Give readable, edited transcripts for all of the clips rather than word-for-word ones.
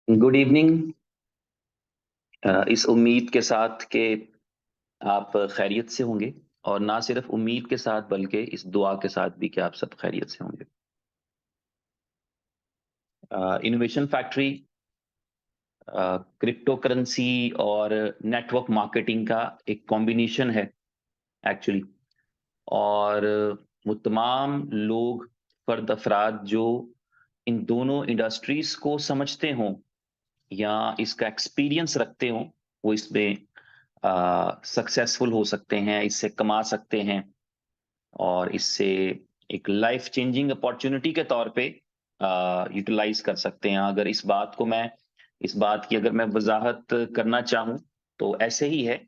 Good evening. इस उम्मीद के साथ कि आप खैरियत से होंगे, और ना सिर्फ उम्मीद के साथ बल्कि इस दुआ के साथ भी कि आप सब खैरियत से होंगे। इनोवेशन फैक्ट्री क्रिप्टो करेंसी और नेटवर्क मार्केटिंग का एक कॉम्बिनेशन है एक्चुअली। और वो तमाम लोग, फर्द अफराद जो इन दोनों इंडस्ट्रीज को समझते हों या इसका एक्सपीरियंस रखते हों, वो इसमें सक्सेसफुल हो सकते हैं, इससे कमा सकते हैं और इससे एक लाइफ चेंजिंग अपॉर्चुनिटी के तौर पे यूटिलाइज कर सकते हैं। अगर इस बात की अगर मैं वजाहत करना चाहूँ तो ऐसे ही है,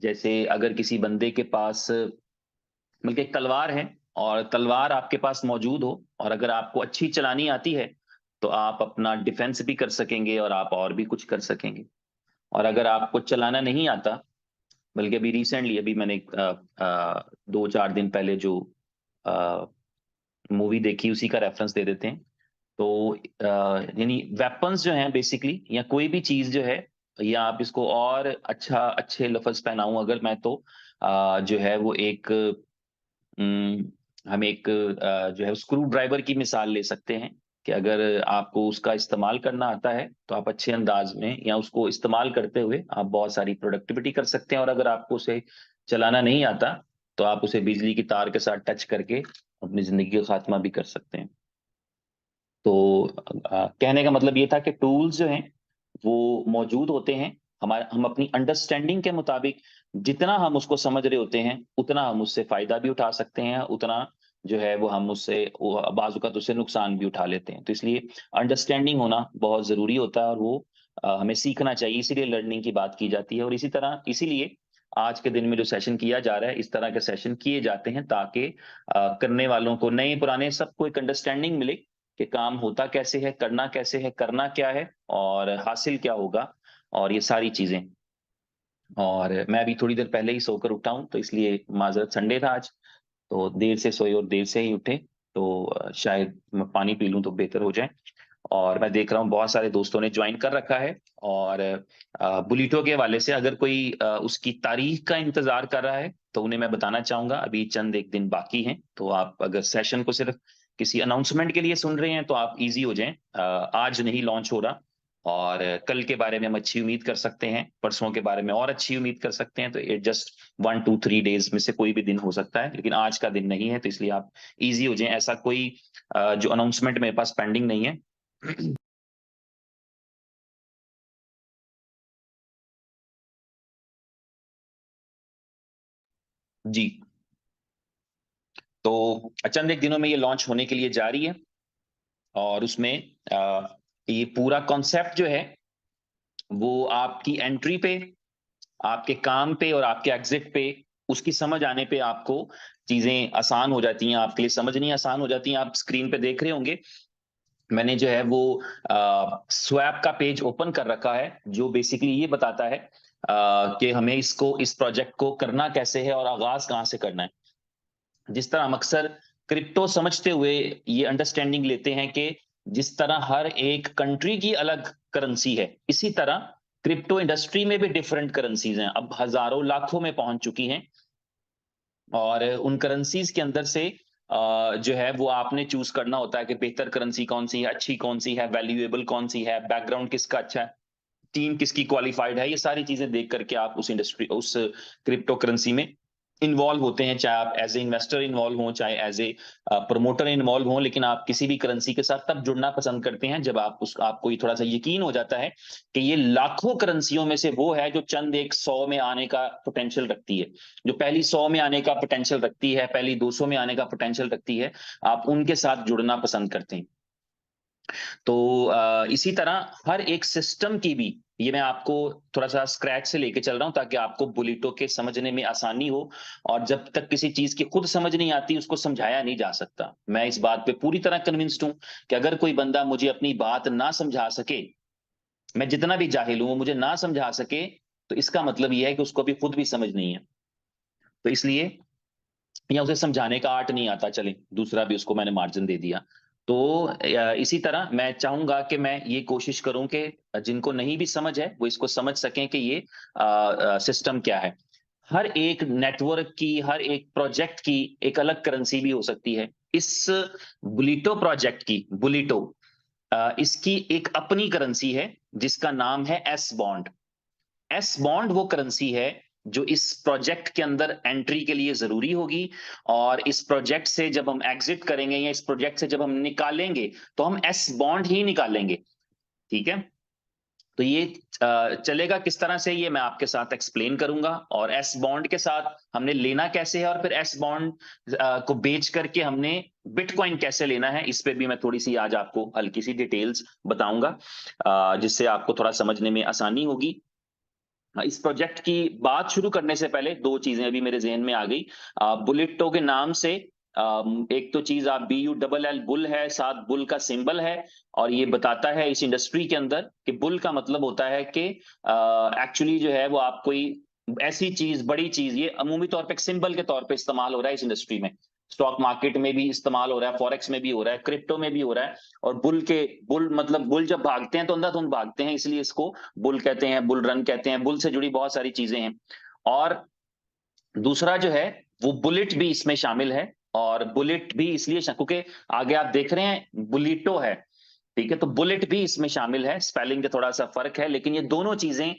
जैसे अगर किसी बंदे के पास बल्कि एक तलवार है और तलवार आपके पास मौजूद हो, और अगर आपको अच्छी चलानी आती है तो आप अपना डिफेंस भी कर सकेंगे और आप और भी कुछ कर सकेंगे। और अगर आपको चलाना नहीं आता, बल्कि अभी रिसेंटली अभी मैंने 2-4 दिन पहले जो मूवी देखी उसी का रेफरेंस दे देते हैं। तो यानी वेपन्स जो हैं बेसिकली, या कोई भी चीज जो है, या आप इसको और अच्छे लफ्ज पहनाऊं अगर मैं, तो जो है वो एक हम एक जो है स्क्रू ड्राइवर की मिसाल ले सकते हैं कि अगर आपको उसका इस्तेमाल करना आता है तो आप अच्छे अंदाज में, या उसको इस्तेमाल करते हुए आप बहुत सारी प्रोडक्टिविटी कर सकते हैं। और अगर आपको उसे चलाना नहीं आता तो आप उसे बिजली की तार के साथ टच करके अपनी जिंदगी का खात्मा भी कर सकते हैं। तो कहने का मतलब ये था कि टूल्स जो हैं वो मौजूद होते हैं। हम अपनी अंडरस्टैंडिंग के मुताबिक जितना हम उसको समझ रहे होते हैं उतना हम उससे फायदा भी उठा सकते हैं, उतना जो है वो हम उससे बाजुका उससे नुकसान भी उठा लेते हैं। तो इसलिए अंडरस्टैंडिंग होना बहुत जरूरी होता है, और वो हमें सीखना चाहिए, इसीलिए लर्निंग की बात की जाती है। और इसीलिए आज के दिन में जो सेशन किया जा रहा है, इस तरह के सेशन किए जाते हैं ताकि करने वालों को, नए पुराने सबको एक अंडरस्टैंडिंग मिले कि काम होता कैसे है, करना क्या है और हासिल क्या होगा, और ये सारी चीजें। और मैं अभी थोड़ी देर पहले ही सोकर उठा हूं, तो इसलिए माजरत, संडे था आज, तो देर से सोए और देर से ही उठे। तो शायद मैं पानी पी लूं तो बेहतर हो जाए। और मैं देख रहा हूँ बहुत सारे दोस्तों ने ज्वाइन कर रखा है। और बुलीटो के हवाले से अगर कोई उसकी तारीख का इंतजार कर रहा है तो उन्हें मैं बताना चाहूंगा, अभी चंद एक दिन बाकी हैं। तो आप अगर सेशन को सिर्फ किसी अनाउंसमेंट के लिए सुन रहे हैं तो आप इजी हो जाएं। आज नहीं लॉन्च हो रहा, और कल के बारे में हम अच्छी उम्मीद कर सकते हैं, परसों के बारे में और अच्छी उम्मीद कर सकते हैं। तो ये जस्ट 1-2-3 डेज में से कोई भी दिन हो सकता है, लेकिन आज का दिन नहीं है। तो इसलिए आप इजी हो जाएं, ऐसा कोई जो अनाउंसमेंट मेरे पास पेंडिंग नहीं है। जी। तो चंद एक दिनों में ये लॉन्च होने के लिए जा रही है, और उसमें ये पूरा कॉन्सेप्ट जो है वो आपकी एंट्री पे, आपके काम पे और आपके एग्जिट पे, उसकी समझ आने पे आपको चीजें आसान हो जाती हैं, आपके लिए समझनी आसान हो जाती हैं। आप स्क्रीन पे देख रहे होंगे, मैंने जो है वो स्वैप का पेज ओपन कर रखा है, जो बेसिकली ये बताता है कि हमें इस प्रोजेक्ट को करना कैसे है और आगाज कहाँ से करना है। जिस तरह हम अक्सर क्रिप्टो समझते हुए ये अंडरस्टैंडिंग लेते हैं कि जिस तरह हर एक कंट्री की अलग करेंसी है, इसी तरह क्रिप्टो इंडस्ट्री में भी डिफरेंट करेंसीज हैं, अब हजारों लाखों में पहुंच चुकी हैं। और उन करेंसीज के अंदर से जो है वो आपने चूज करना होता है कि बेहतर करेंसी कौन सी है, अच्छी कौन सी है, वैल्यूएबल कौन सी है, बैकग्राउंड किसका अच्छा है, टीम किसकी क्वालिफाइड है। ये सारी चीजें देख करके आप उस क्रिप्टो करेंसी में इन्वॉल्व होते हैं, चाहे आप एज ए इन्वेस्टर इन्वॉल्व हों, चाहे एज ए प्रमोटर इन्वॉल्व हों। लेकिन आप किसी भी करेंसी के साथ तब जुड़ना पसंद करते हैं जब आपको ये थोड़ा सा यकीन हो जाता है कि ये लाखों करेंसियों में से वो है जो चंद एक 100 में आने का पोटेंशियल रखती है, जो पहली 100 में आने का पोटेंशियल रखती है, पहली 200 में आने का पोटेंशियल रखती है। आप उनके साथ जुड़ना पसंद करते हैं। तो इसी तरह हर एक सिस्टम की भी, ये मैं आपको थोड़ा सा स्क्रैच से लेके चल रहा हूं ताकि आपको बुलेटो के समझने में आसानी हो। और जब तक किसी चीज की खुद समझ नहीं आती उसको समझाया नहीं जा सकता। मैं इस बात पे पूरी तरह कन्विंस्ड हूं कि अगर कोई बंदा मुझे अपनी बात ना समझा सके, मैं जितना भी जाहिल हूं, वो मुझे ना समझा सके, तो इसका मतलब यह है कि उसको भी खुद भी समझ नहीं है। तो इसलिए, या उसे समझाने का आर्ट नहीं आता, चले दूसरा भी उसको मैंने मार्जिन दे दिया। इसी तरह मैं चाहूंगा कि मैं ये कोशिश करूं कि जिनको नहीं भी समझ है वो इसको समझ सकें कि ये सिस्टम क्या है। हर एक नेटवर्क की, हर एक प्रोजेक्ट की एक अलग करेंसी भी हो सकती है। इस बुलिटो प्रोजेक्ट की, बुलिटो, इसकी एक अपनी करेंसी है जिसका नाम है एस बॉन्ड। एस बॉन्ड वो करेंसी है जो इस प्रोजेक्ट के अंदर एंट्री के लिए जरूरी होगी, और इस प्रोजेक्ट से जब हम एग्जिट करेंगे या इस प्रोजेक्ट से जब हम निकालेंगे तो हम एस बॉन्ड ही निकालेंगे। ठीक है, तो ये चलेगा किस तरह से, ये मैं आपके साथ एक्सप्लेन करूंगा। और एस बॉन्ड के साथ हमने लेना कैसे है, और फिर एस बॉन्ड को बेच करके हमने बिटकॉइन कैसे लेना है, इस पे भी मैं थोड़ी सी आज आपको हल्की सी डिटेल्स बताऊंगा, जिससे आपको थोड़ा समझने में आसानी होगी। इस प्रोजेक्ट की बात शुरू करने से पहले दो चीजें अभी मेरे जहन में आ गई। बुलेटो के नाम से एक तो चीज, आप BULL, बुल है, साथ बुल का सिंबल है, और ये बताता है इस इंडस्ट्री के अंदर कि बुल का मतलब होता है कि एक्चुअली जो है वो आप कोई ऐसी चीज, बड़ी चीज, ये अमूमी तौर पे एक सिंबल के तौर पे इस्तेमाल हो रहा है इस इंडस्ट्री में। स्टॉक मार्केट में भी इस्तेमाल हो रहा है, फॉरेक्स में भी हो रहा है, क्रिप्टो में भी हो रहा है। और बुल मतलब बुल जब भागते हैं तो अंधाधुंध भागते हैं, इसलिए इसको बुल कहते हैं, बुल रन कहते हैं। बुल से जुड़ी बहुत सारी चीजें हैं। और दूसरा जो है वो बुलेट भी इसमें शामिल है। और बुलेट भी इसलिए क्योंकि आगे आप देख रहे हैं बुलिटो है, ठीक है, तो बुलेट भी इसमें शामिल है। स्पेलिंग का थोड़ा सा फर्क है, लेकिन ये दोनों चीजें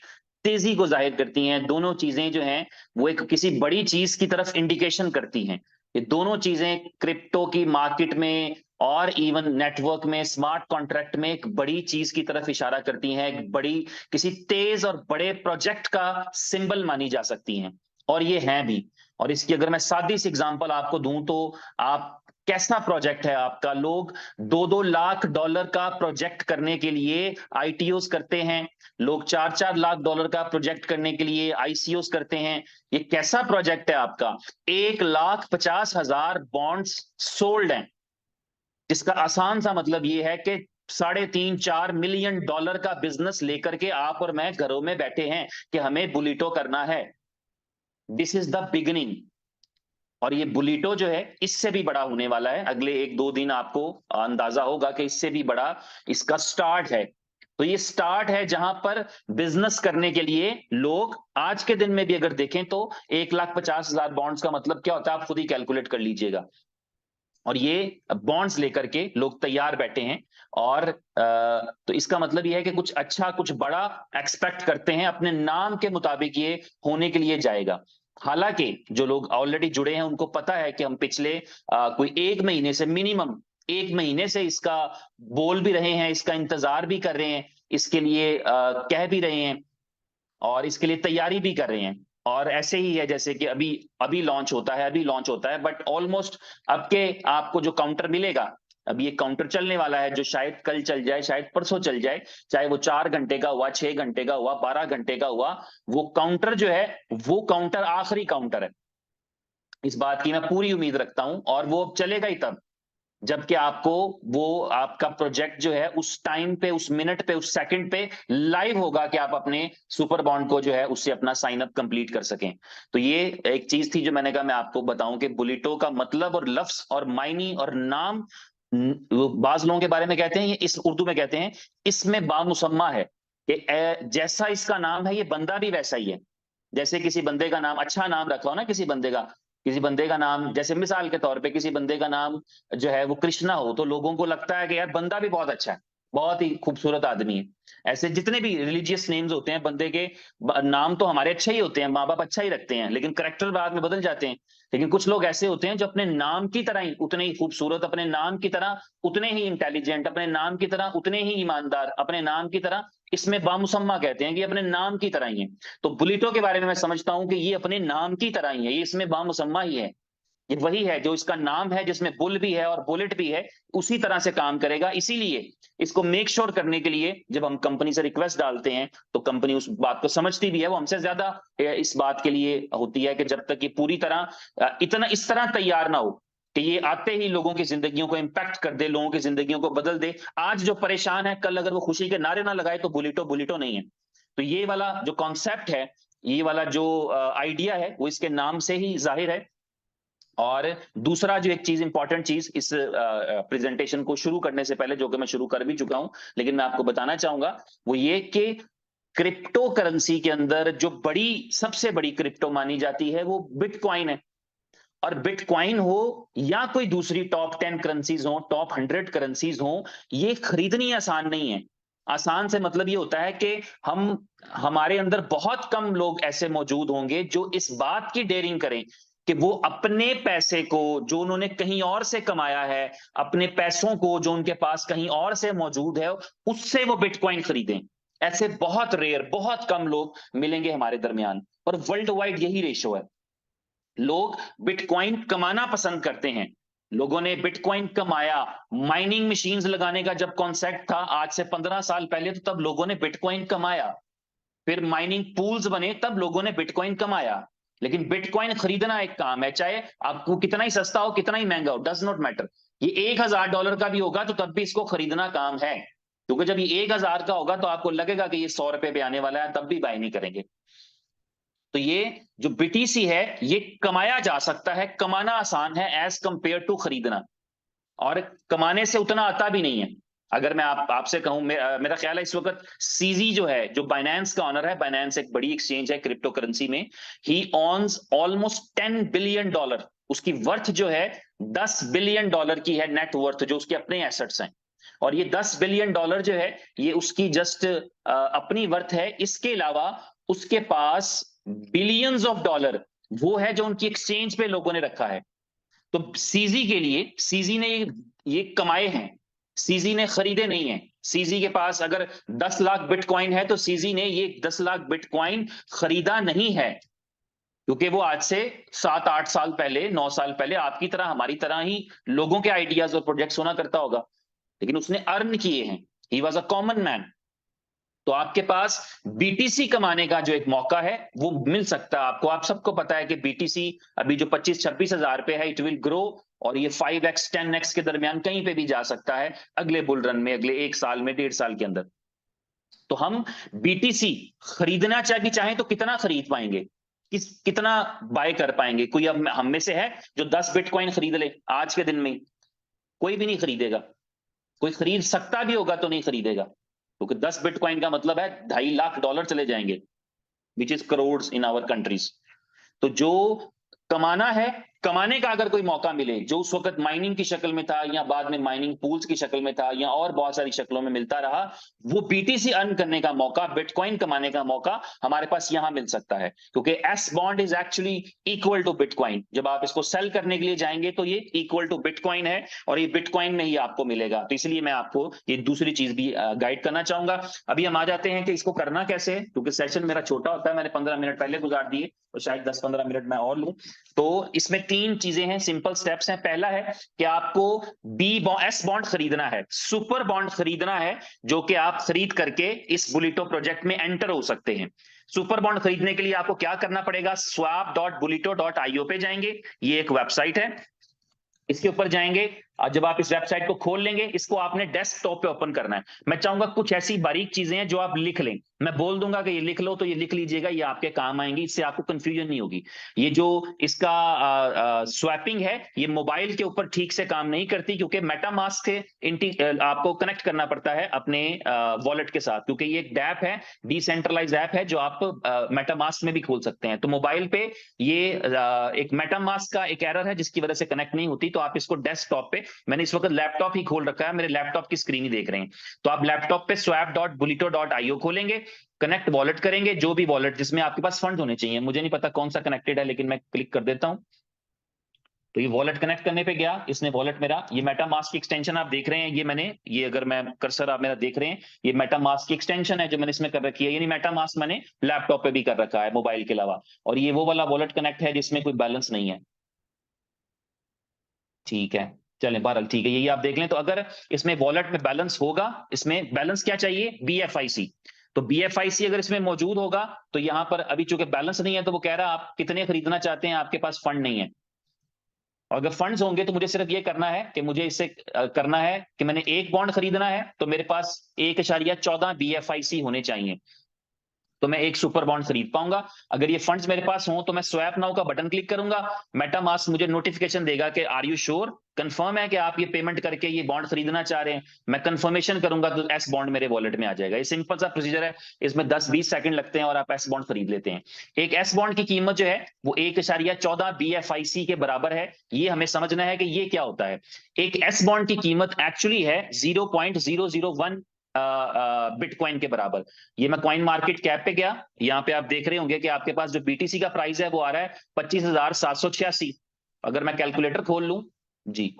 तेजी को जाहिर करती हैं। दोनों चीजें जो हैं वो एक किसी बड़ी चीज की तरफ इंडिकेशन करती हैं। ये दोनों चीजें क्रिप्टो की मार्केट में और इवन नेटवर्क में, स्मार्ट कॉन्ट्रैक्ट में एक बड़ी चीज की तरफ इशारा करती हैं, एक बड़ी, किसी तेज और बड़े प्रोजेक्ट का सिंबल मानी जा सकती हैं, और ये हैं भी। और इसकी अगर मैं सादी सी एग्जांपल आपको दूं तो आप, कैसा प्रोजेक्ट है आपका, लोग 2-2 लाख डॉलर का प्रोजेक्ट करने के लिए आईटीओस करते हैं, लोग 4-4 लाख डॉलर का प्रोजेक्ट करने के लिए आईसीओस करते हैं। ये कैसा प्रोजेक्ट है आपका? 1,50,000 बॉन्ड्स सोल्ड हैं, जिसका आसान सा मतलब ये है कि 3.5-4 मिलियन डॉलर का बिजनेस लेकर के आप और मैं घरों में बैठे हैं कि हमें बुलिटो करना है। This is the beginning. और ये बुलिटो जो है इससे भी बड़ा होने वाला है। अगले 1-2 दिन आपको अंदाजा होगा कि इससे भी बड़ा इसका स्टार्ट है। तो ये स्टार्ट है जहां पर बिजनेस करने के लिए लोग आज के दिन में भी अगर देखें तो 1,50,000 बॉन्ड्स का मतलब क्या होता है, आप खुद ही कैलकुलेट कर लीजिएगा। और ये बॉन्ड्स लेकर के लोग तैयार बैठे हैं। और तो इसका मतलब ये है कि कुछ अच्छा, कुछ बड़ा एक्सपेक्ट करते हैं, अपने नाम के मुताबिक ये होने के लिए जाएगा। हालांकि जो लोग ऑलरेडी जुड़े हैं उनको पता है कि हम पिछले कोई 1 महीने से, मिनिमम 1 महीने से इसका बोल भी रहे हैं, इसका इंतजार भी कर रहे हैं, इसके लिए कह भी रहे हैं, और इसके लिए तैयारी भी कर रहे हैं। और ऐसे ही है जैसे कि अभी अभी लॉन्च होता है, अभी लॉन्च होता है, बट ऑलमोस्ट अब के आपको जो काउंटर मिलेगा, अभी एक काउंटर चलने वाला है जो शायद कल चल जाए, शायद परसों चल जाए, चाहे वो 4 घंटे का हुआ, 6 घंटे का हुआ, 12 घंटे का हुआ, वो काउंटर जो है वो काउंटर आखिरी काउंटर है। इस बात की मैं पूरी उम्मीद रखता हूं, और वो चलेगा ही तब जबकि आपको वो आपका प्रोजेक्ट जो है उस टाइम पे, उस मिनट पे, उस सेकंड पे लाइव होगा कि आप अपने सुपर बॉन्ड को जो है उससे अपना साइन अप कंप्लीट कर सकें। तो ये एक चीज थी जो मैंने कहा मैं आपको बताऊं कि बुलिटो का मतलब और लफ्ज और मायनी और नाम, बाज लोगों के बारे में कहते हैं, ये इस उर्दू में कहते हैं, इसमें बामुसम्मा है कि जैसा इसका नाम है ये बंदा भी वैसा ही है। जैसे किसी बंदे का नाम, अच्छा नाम रखा हो ना किसी बंदे का, किसी बंदे का नाम, जैसे मिसाल के तौर पे किसी बंदे का नाम जो है वो कृष्णा हो, तो लोगों को लगता है कि यार बंदा भी बहुत अच्छा है, बहुत ही खूबसूरत आदमी है। ऐसे जितने भी रिलीजियस नेम्स होते हैं बंदे के, नाम तो हमारे अच्छे ही होते हैं, माँ बाप अच्छा ही रखते हैं, लेकिन करेक्टर बाद में बदल जाते हैं। लेकिन कुछ लोग ऐसे होते हैं जो अपने नाम की तरह ही उतने ही खूबसूरत, अपने नाम की तरह उतने ही इंटेलिजेंट, अपने नाम की तरह उतने ही ईमानदार, अपने नाम की तरह, इसमें बामुसम्मा कहते हैं कि अपने नाम की तरह ही है। तो बुलिटो के बारे में मैं समझता हूं कि ये अपने नाम की तरह ही है, ये इसमें बामुसम्मा ही है। ये वही है जो इसका नाम है, जिसमें बुल भी है और बुलेट भी है, उसी तरह से काम करेगा। इसीलिए इसको मेक श्योर करने के लिए जब हम कंपनी से रिक्वेस्ट डालते हैं तो कंपनी उस बात को समझती भी है, वो हमसे ज्यादा इस बात के लिए होती है कि जब तक ये पूरी तरह इतना इस तरह तैयार ना हो कि ये आते ही लोगों की जिंदगियों को इंपैक्ट कर दे, लोगों की जिंदगियों को बदल दे। आज जो परेशान है, कल अगर वो खुशी के नारे ना लगाए तो बुलिटो बुलिटो नहीं है। तो ये वाला जो कॉन्सेप्ट है, ये वाला जो आइडिया है, वो इसके नाम से ही जाहिर है। और दूसरा जो एक चीज इंपॉर्टेंट चीज इस प्रेजेंटेशन को शुरू करने से पहले, जो कि मैं शुरू कर भी चुका हूं, लेकिन मैं आपको बताना चाहूंगा, वो ये कि क्रिप्टो करेंसी के अंदर जो सबसे बड़ी क्रिप्टो मानी जाती है वो बिटकॉइन है। और बिटकॉइन हो या कोई दूसरी टॉप 10 करेंसीज हो, टॉप 100 करेंसीज हो, ये खरीदनी आसान नहीं है। आसान से मतलब ये होता है कि हमारे अंदर बहुत कम लोग ऐसे मौजूद होंगे जो इस बात की डेयरिंग करें कि वो अपने पैसे को जो उन्होंने कहीं और से कमाया है, अपने पैसों को जो उनके पास कहीं और से मौजूद है, उससे वो बिटकॉइन खरीदें। ऐसे बहुत रेयर, बहुत कम लोग मिलेंगे हमारे दरमियान, और वर्ल्ड वाइड यही रेशो है। लोग बिटकॉइन कमाना पसंद करते हैं। लोगों ने बिटकॉइन कमाया, माइनिंग मशीन्स लगाने का जब कॉन्सेप्ट था आज से 15 साल पहले, तो तब लोगों ने बिटकॉइन कमाया। फिर माइनिंग पूल्स बने, तब लोगों ने बिटकॉइन कमाया। लेकिन बिटकॉइन खरीदना एक काम है, चाहे आपको कितना ही सस्ता हो, कितना ही महंगा हो, डज नॉट मैटर। ये $1000 का भी होगा तो तब भी इसको खरीदना काम है, क्योंकि जब ये 1000 का होगा तो आपको लगेगा कि ये ₹100 पे आने वाला है, तब भी बाय नहीं करेंगे। तो ये जो बीटीसी है, ये कमाया जा सकता है, कमाना आसान है एज कंपेयर टू खरीदना, और कमाने से उतना आता भी नहीं है। अगर मैं आपसे कहूं, मेरा ख्याल है इस वक्त सीजी जो है, जो बाइनेंस का ऑनर है, बाइनेंस एक बड़ी एक्सचेंज है क्रिप्टो करेंसी में, ही ऑन्स ऑलमोस्ट $10 बिलियन। उसकी वर्थ जो है $10 बिलियन की है, नेट वर्थ जो उसके अपने एसेट्स हैं। और ये $10 बिलियन जो है, ये उसकी जस्ट अपनी वर्थ है। इसके अलावा उसके पास बिलियंस ऑफ डॉलर वो है जो उनकी एक्सचेंज पे लोगों ने रखा है। तो सीजी के लिए, सीजी ने ये कमाए हैं, सीजी ने खरीदे नहीं है। सीजी के पास अगर 10 लाख बिटकॉइन है तो सीजी ने ये 10 लाख बिटकॉइन खरीदा नहीं है, क्योंकि वो आज से 7-8 साल पहले, 9 साल पहले आपकी तरह हमारी तरह ही लोगों के आइडियाज और प्रोजेक्ट्स होना करता होगा, लेकिन उसने अर्न किए हैं। He was a common man. तो आपके पास बीटीसी कमाने का जो एक मौका है वो मिल सकता है आपको। आप सबको पता है कि बीटीसी अभी जो 25-26 हजार पे है, इट विल ग्रो, और ये 5x 10x के दरमियान कहीं पे भी जा सकता है अगले बुल रन में, अगले 1 साल में, 1.5 साल के अंदर। तो हम बीटीसी खरीदना चाहें तो कितना खरीद पाएंगे, कितना बाय कर पाएंगे? कोई अब हम में से है जो 10 बिटकॉइन खरीद ले आज के दिन में? कोई भी नहीं खरीदेगा। कोई खरीद सकता भी होगा तो नहीं खरीदेगा, क्योंकि 10 बिटकॉइन का मतलब है $2.5 लाख चले जाएंगे, which is crore in our countries. तो जो कमाना है, कमाने का अगर कोई मौका मिले, जो उस वक्त माइनिंग की शक्ल में था, या बाद में माइनिंग पूल्स की शक्ल में था, या और बहुत सारी शक्लों में मिलता रहा, वो बीटीसी अर्न करने का मौका, बिटकॉइन कमाने का मौका हमारे पास यहां मिल सकता है, क्योंकि as bond is actually equal to bitcoin. जब आप इसको सेल करने के लिए जाएंगे तो ये इक्वल टू बिटकॉइन है, और ये बिटकॉइन में ही आपको मिलेगा। तो इसलिए मैं आपको ये दूसरी चीज भी गाइड करना चाहूंगा। अभी हम आ जाते हैं कि इसको करना कैसे है, क्योंकि सेशन मेरा छोटा होता है, मैंने 15 मिनट पहले गुजार दिए, तो शायद 10-15 मिनट मैं और लूं। तो इसमें 3 चीजें हैं, सिंपल स्टेप्स हैं। पहला है कि आपको एस बॉन्ड खरीदना है, सुपर बॉन्ड खरीदना है, जो कि आप खरीद करके इस बुलिटो प्रोजेक्ट में एंटर हो सकते हैं। सुपर बॉन्ड खरीदने के लिए आपको क्या करना पड़ेगा? swap.bulito.io पे जाएंगे, ये एक वेबसाइट है, इसके ऊपर जाएंगे। जब आप इस वेबसाइट को खोल लेंगे, इसको आपने डेस्कटॉप पे ओपन करना है। मैं चाहूंगा कुछ ऐसी बारीक चीजें हैं जो आप लिख लें, मैं बोल दूंगा कि ये लिख लो, तो ये लिख लीजिएगा, ये आपके काम आएंगी, इससे आपको कंफ्यूजन नहीं होगी। ये जो इसका स्वैपिंग है, ये मोबाइल के ऊपर ठीक से काम नहीं करती, क्योंकि मेटामास्क से आपको कनेक्ट करना पड़ता है अपने वॉलेट के साथ, क्योंकि ये एक ऐप है, डिसेंट्रलाइज ऐप है, जो आप मेटामास्क में भी खोल सकते हैं। तो मोबाइल पे ये एक मेटामास्क का एक एरर है जिसकी वजह से कनेक्ट नहीं होती। तो आप इसको डेस्कटॉप पे, मैंने इस वक्त लैपटॉप ही खोल रखा है, मेरे लैपटॉप की स्क्रीन ही देख रहे हैं, तो आप लैपटॉप पे swap.bulito.io खोलेंगे, कनेक्ट वॉलेट करेंगे, जो भी वॉलेट जिसमें आपके पास फंड होने चाहिए, मुझे नहीं पता कौन सा कनेक्टेड है, लेकिन मैं क्लिक कर देता हूं। तो ये वॉलेट कनेक्ट करने पे गया, इसने वॉलेट मेरा, ये मेटामास्क की एक्सटेंशन आप देख रहे हैं, ये अगर मैं कर्सर आप मेरा देख रहे हैं, ये मेटामास्क की एक्सटेंशन है जो मैंने इसमें कर रखी है, यानी मेटामास्क मैंने लैपटॉप पे भी कर रखा है मोबाइल के अलावा। और ये वो वाला वॉलेट कनेक्ट है जिसमें कोई बैलेंस नहीं है। ठीक है, चलें, बहरहाल ठीक है, यही आप देख लें। तो अगर इसमें वॉलेट में बैलेंस होगा, इसमें बैलेंस क्या चाहिए? BFIC। तो BFIC अगर इसमें मौजूद होगा, तो यहां पर अभी चूंकि बैलेंस नहीं है, तो वो कह रहा है आप कितने खरीदना चाहते हैं, आपके पास फंड नहीं है। और अगर फंड्स होंगे तो मुझे सिर्फ ये करना है कि मुझे इससे करना है कि मैंने एक बॉन्ड खरीदना है, तो मेरे पास 1.14 BFIC होने चाहिए। तो मैं एक सुपर बॉन्ड खरीद पाऊंगा। अगर ये फंड्स मेरे पास हों तो मैं स्वैप नाउ का बटन क्लिक करूंगा, मेटामास्क मुझे नोटिफिकेशन देगा कि आर यू श्योर, कंफर्म है कि आप ये पेमेंट करके ये बॉन्ड खरीदना चाह रहे हैं। मैं कंफर्मेशन करूंगा तो एस बॉन्ड मेरे वॉलेट में आ जाएगा। ये सिंपल सा प्रोसीजर है, इसमें 10-20 सेकंड लगते हैं और आप एस बॉन्ड खरीद लेते हैं। एक एस बॉन्ड की कीमत जो है वो 1.14 BFIC के बराबर है। ये हमें समझना है कि ये क्या होता है। एक एस बॉन्ड की कीमत एक्चुअली है 0.001 बिटकॉइन के बराबर। ये मैं कॉइन मार्केट कैप पे गया, यहाँ पे आप देख रहे होंगे कि आपके पास जो BTC का प्राइस है वो आ रहा है 25,786। अगर मैं कैलकुलेटर खोल लूं जी,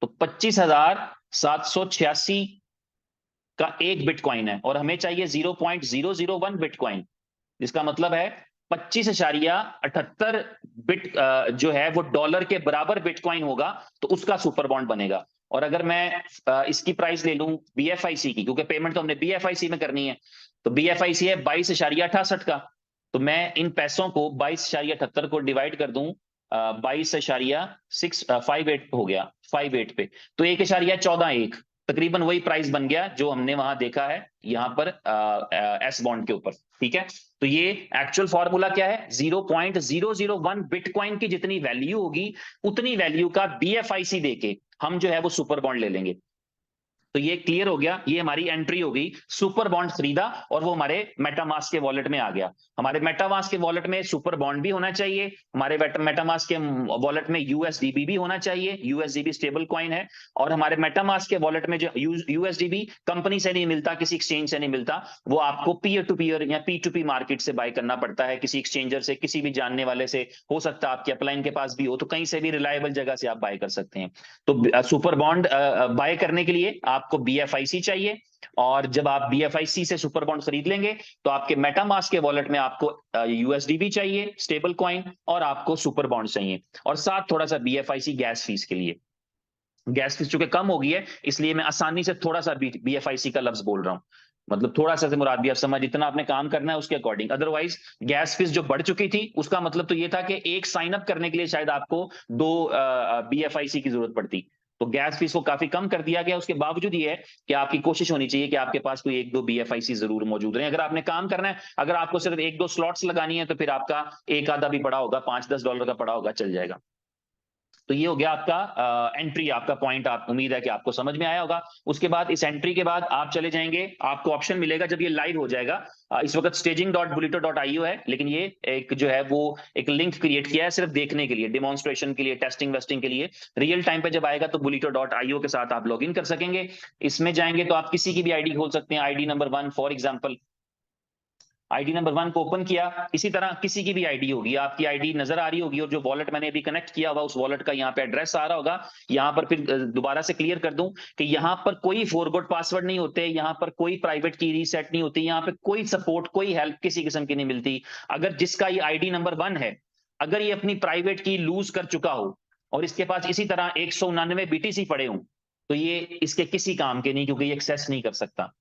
तो 25,786 का एक बिटकॉइन है और हमें चाहिए 0.001 बिटकॉइन। इसका मतलब है 25.78 बिट जो है वो डॉलर के बराबर बिटकॉइन होगा, तो उसका सुपर बॉन्ड बनेगा। और अगर मैं इसकी प्राइस ले लूं BFIC की, क्योंकि पेमेंट तो हमने BFIC में करनी है, तो BFIC है 22.68 का। तो मैं इन पैसों को 22.78 को डिवाइड कर दूं 22.658 हो गया 58 पे, तो 1.141 तकरीबन वही प्राइस बन गया जो हमने वहां देखा है यहाँ पर एस बॉन्ड के ऊपर। ठीक है, तो ये एक्चुअल फॉर्मूला क्या है, 0.001 बिटकॉइन की जितनी वैल्यू होगी उतनी वैल्यू का BFIC देके हम जो है वो सुपर बॉन्ड ले लेंगे। तो ये क्लियर हो गया, ये हमारी एंट्री हो गई, सुपर बॉन्ड खरीदा और वो हमारे मेटामास्क के वॉलेट में आ गया। हमारे मेटामास्क के वॉलेट में सुपर बॉन्ड भी होना चाहिए, हमारे मेटामास्क के वॉलेट में USDB भी होना चाहिए, USDB स्टेबल कॉइन है। और हमारे मेटामास्क के वॉलेट में जो USDB कंपनी से नहीं मिलता, किसी एक्सचेंज से नहीं मिलता, वो आपको पीयर टू पीयर या P2P मार्केट से बाय करना पड़ता है, किसी एक्सचेंजर से, किसी भी जानने वाले से, हो सकता है आपके अपलाइन के पास भी हो, तो कहीं से भी रिलायबल जगह से आप बाय कर सकते हैं। तो सुपर बॉन्ड बाय करने के लिए आपको BFIC चाहिए, और जब आप BFIC से सुपर बॉन्ड खरीद लेंगे तो आपके मेटामास्क के वॉलेट में आपको USDB चाहिए स्टेबल कॉइन, और आपको सुपर बॉन्ड चाहिए, और साथ थोड़ा सा BFIC गैस फीस के लिए। गैस फीस चूंकि कम हो गई है इसलिए मैं आसानी से थोड़ा सा BFIC का लफ्ज बोल रहा हूं, मतलब थोड़ा सा से मुराद भी आप समझ, जितना आपने काम करना है उसके अकॉर्डिंग। अदरवाइज गैस फीस जो बढ़ चुकी थी उसका मतलब तो ये था कि एक साइन अप करने के लिए शायद आपको 2 BFIC की जरूरत पड़ती, तो गैस फीस को काफी कम कर दिया गया। उसके बावजूद ये है कि आपकी कोशिश होनी चाहिए कि आपके पास कोई 1-2 BFIC जरूर मौजूद रहे। अगर आपने काम करना है, अगर आपको सिर्फ 1-2 स्लॉट्स लगानी है तो फिर आपका एक आधा भी पड़ा होगा, $5-10 का पड़ा होगा, चल जाएगा। तो ये हो गया आपका एंट्री, आपका पॉइंट। आप उम्मीद है कि आपको समझ में आया होगा। उसके बाद इस एंट्री के बाद आप चले जाएंगे, आपको ऑप्शन मिलेगा जब ये लाइव हो जाएगा। इस वक्त staging.bulito.io है, लेकिन ये एक जो है वो एक लिंक क्रिएट किया है सिर्फ देखने के लिए, डिमॉन्स्ट्रेशन के लिए, टेस्टिंग वेस्टिंग के लिए। रियल टाइम पे जब आएगा तो bulito.io के साथ आप लॉग इन कर सकेंगे। इसमें जाएंगे तो आप किसी की भी आईडी खोल सकते हैं, ID number 1 for example. ID number 1 को ओपन किया, इसी तरह किसी की भी आईडी होगी, आपकी आईडी नजर आ रही होगी, और जो वॉलेट मैंने अभी कनेक्ट किया हुआ उस वॉलेट का यहाँ पे एड्रेस आ रहा होगा। यहाँ पर फिर दोबारा से क्लियर कर दूं कि यहाँ पर कोई फॉरगॉट पासवर्ड नहीं होते, यहाँ पर कोई प्राइवेट की रीसेट नहीं होती, यहाँ पे कोई सपोर्ट, कोई हेल्प किसी किस्म की नहीं मिलती। अगर जिसका ये आईडी नंबर 1 है, अगर ये अपनी प्राइवेट की लूज कर चुका हो और इसके पास इसी तरह 199 BTC पड़े हों, तो ये इसके किसी काम के नहीं, क्योंकि ये एक्सेस नहीं कर सकता।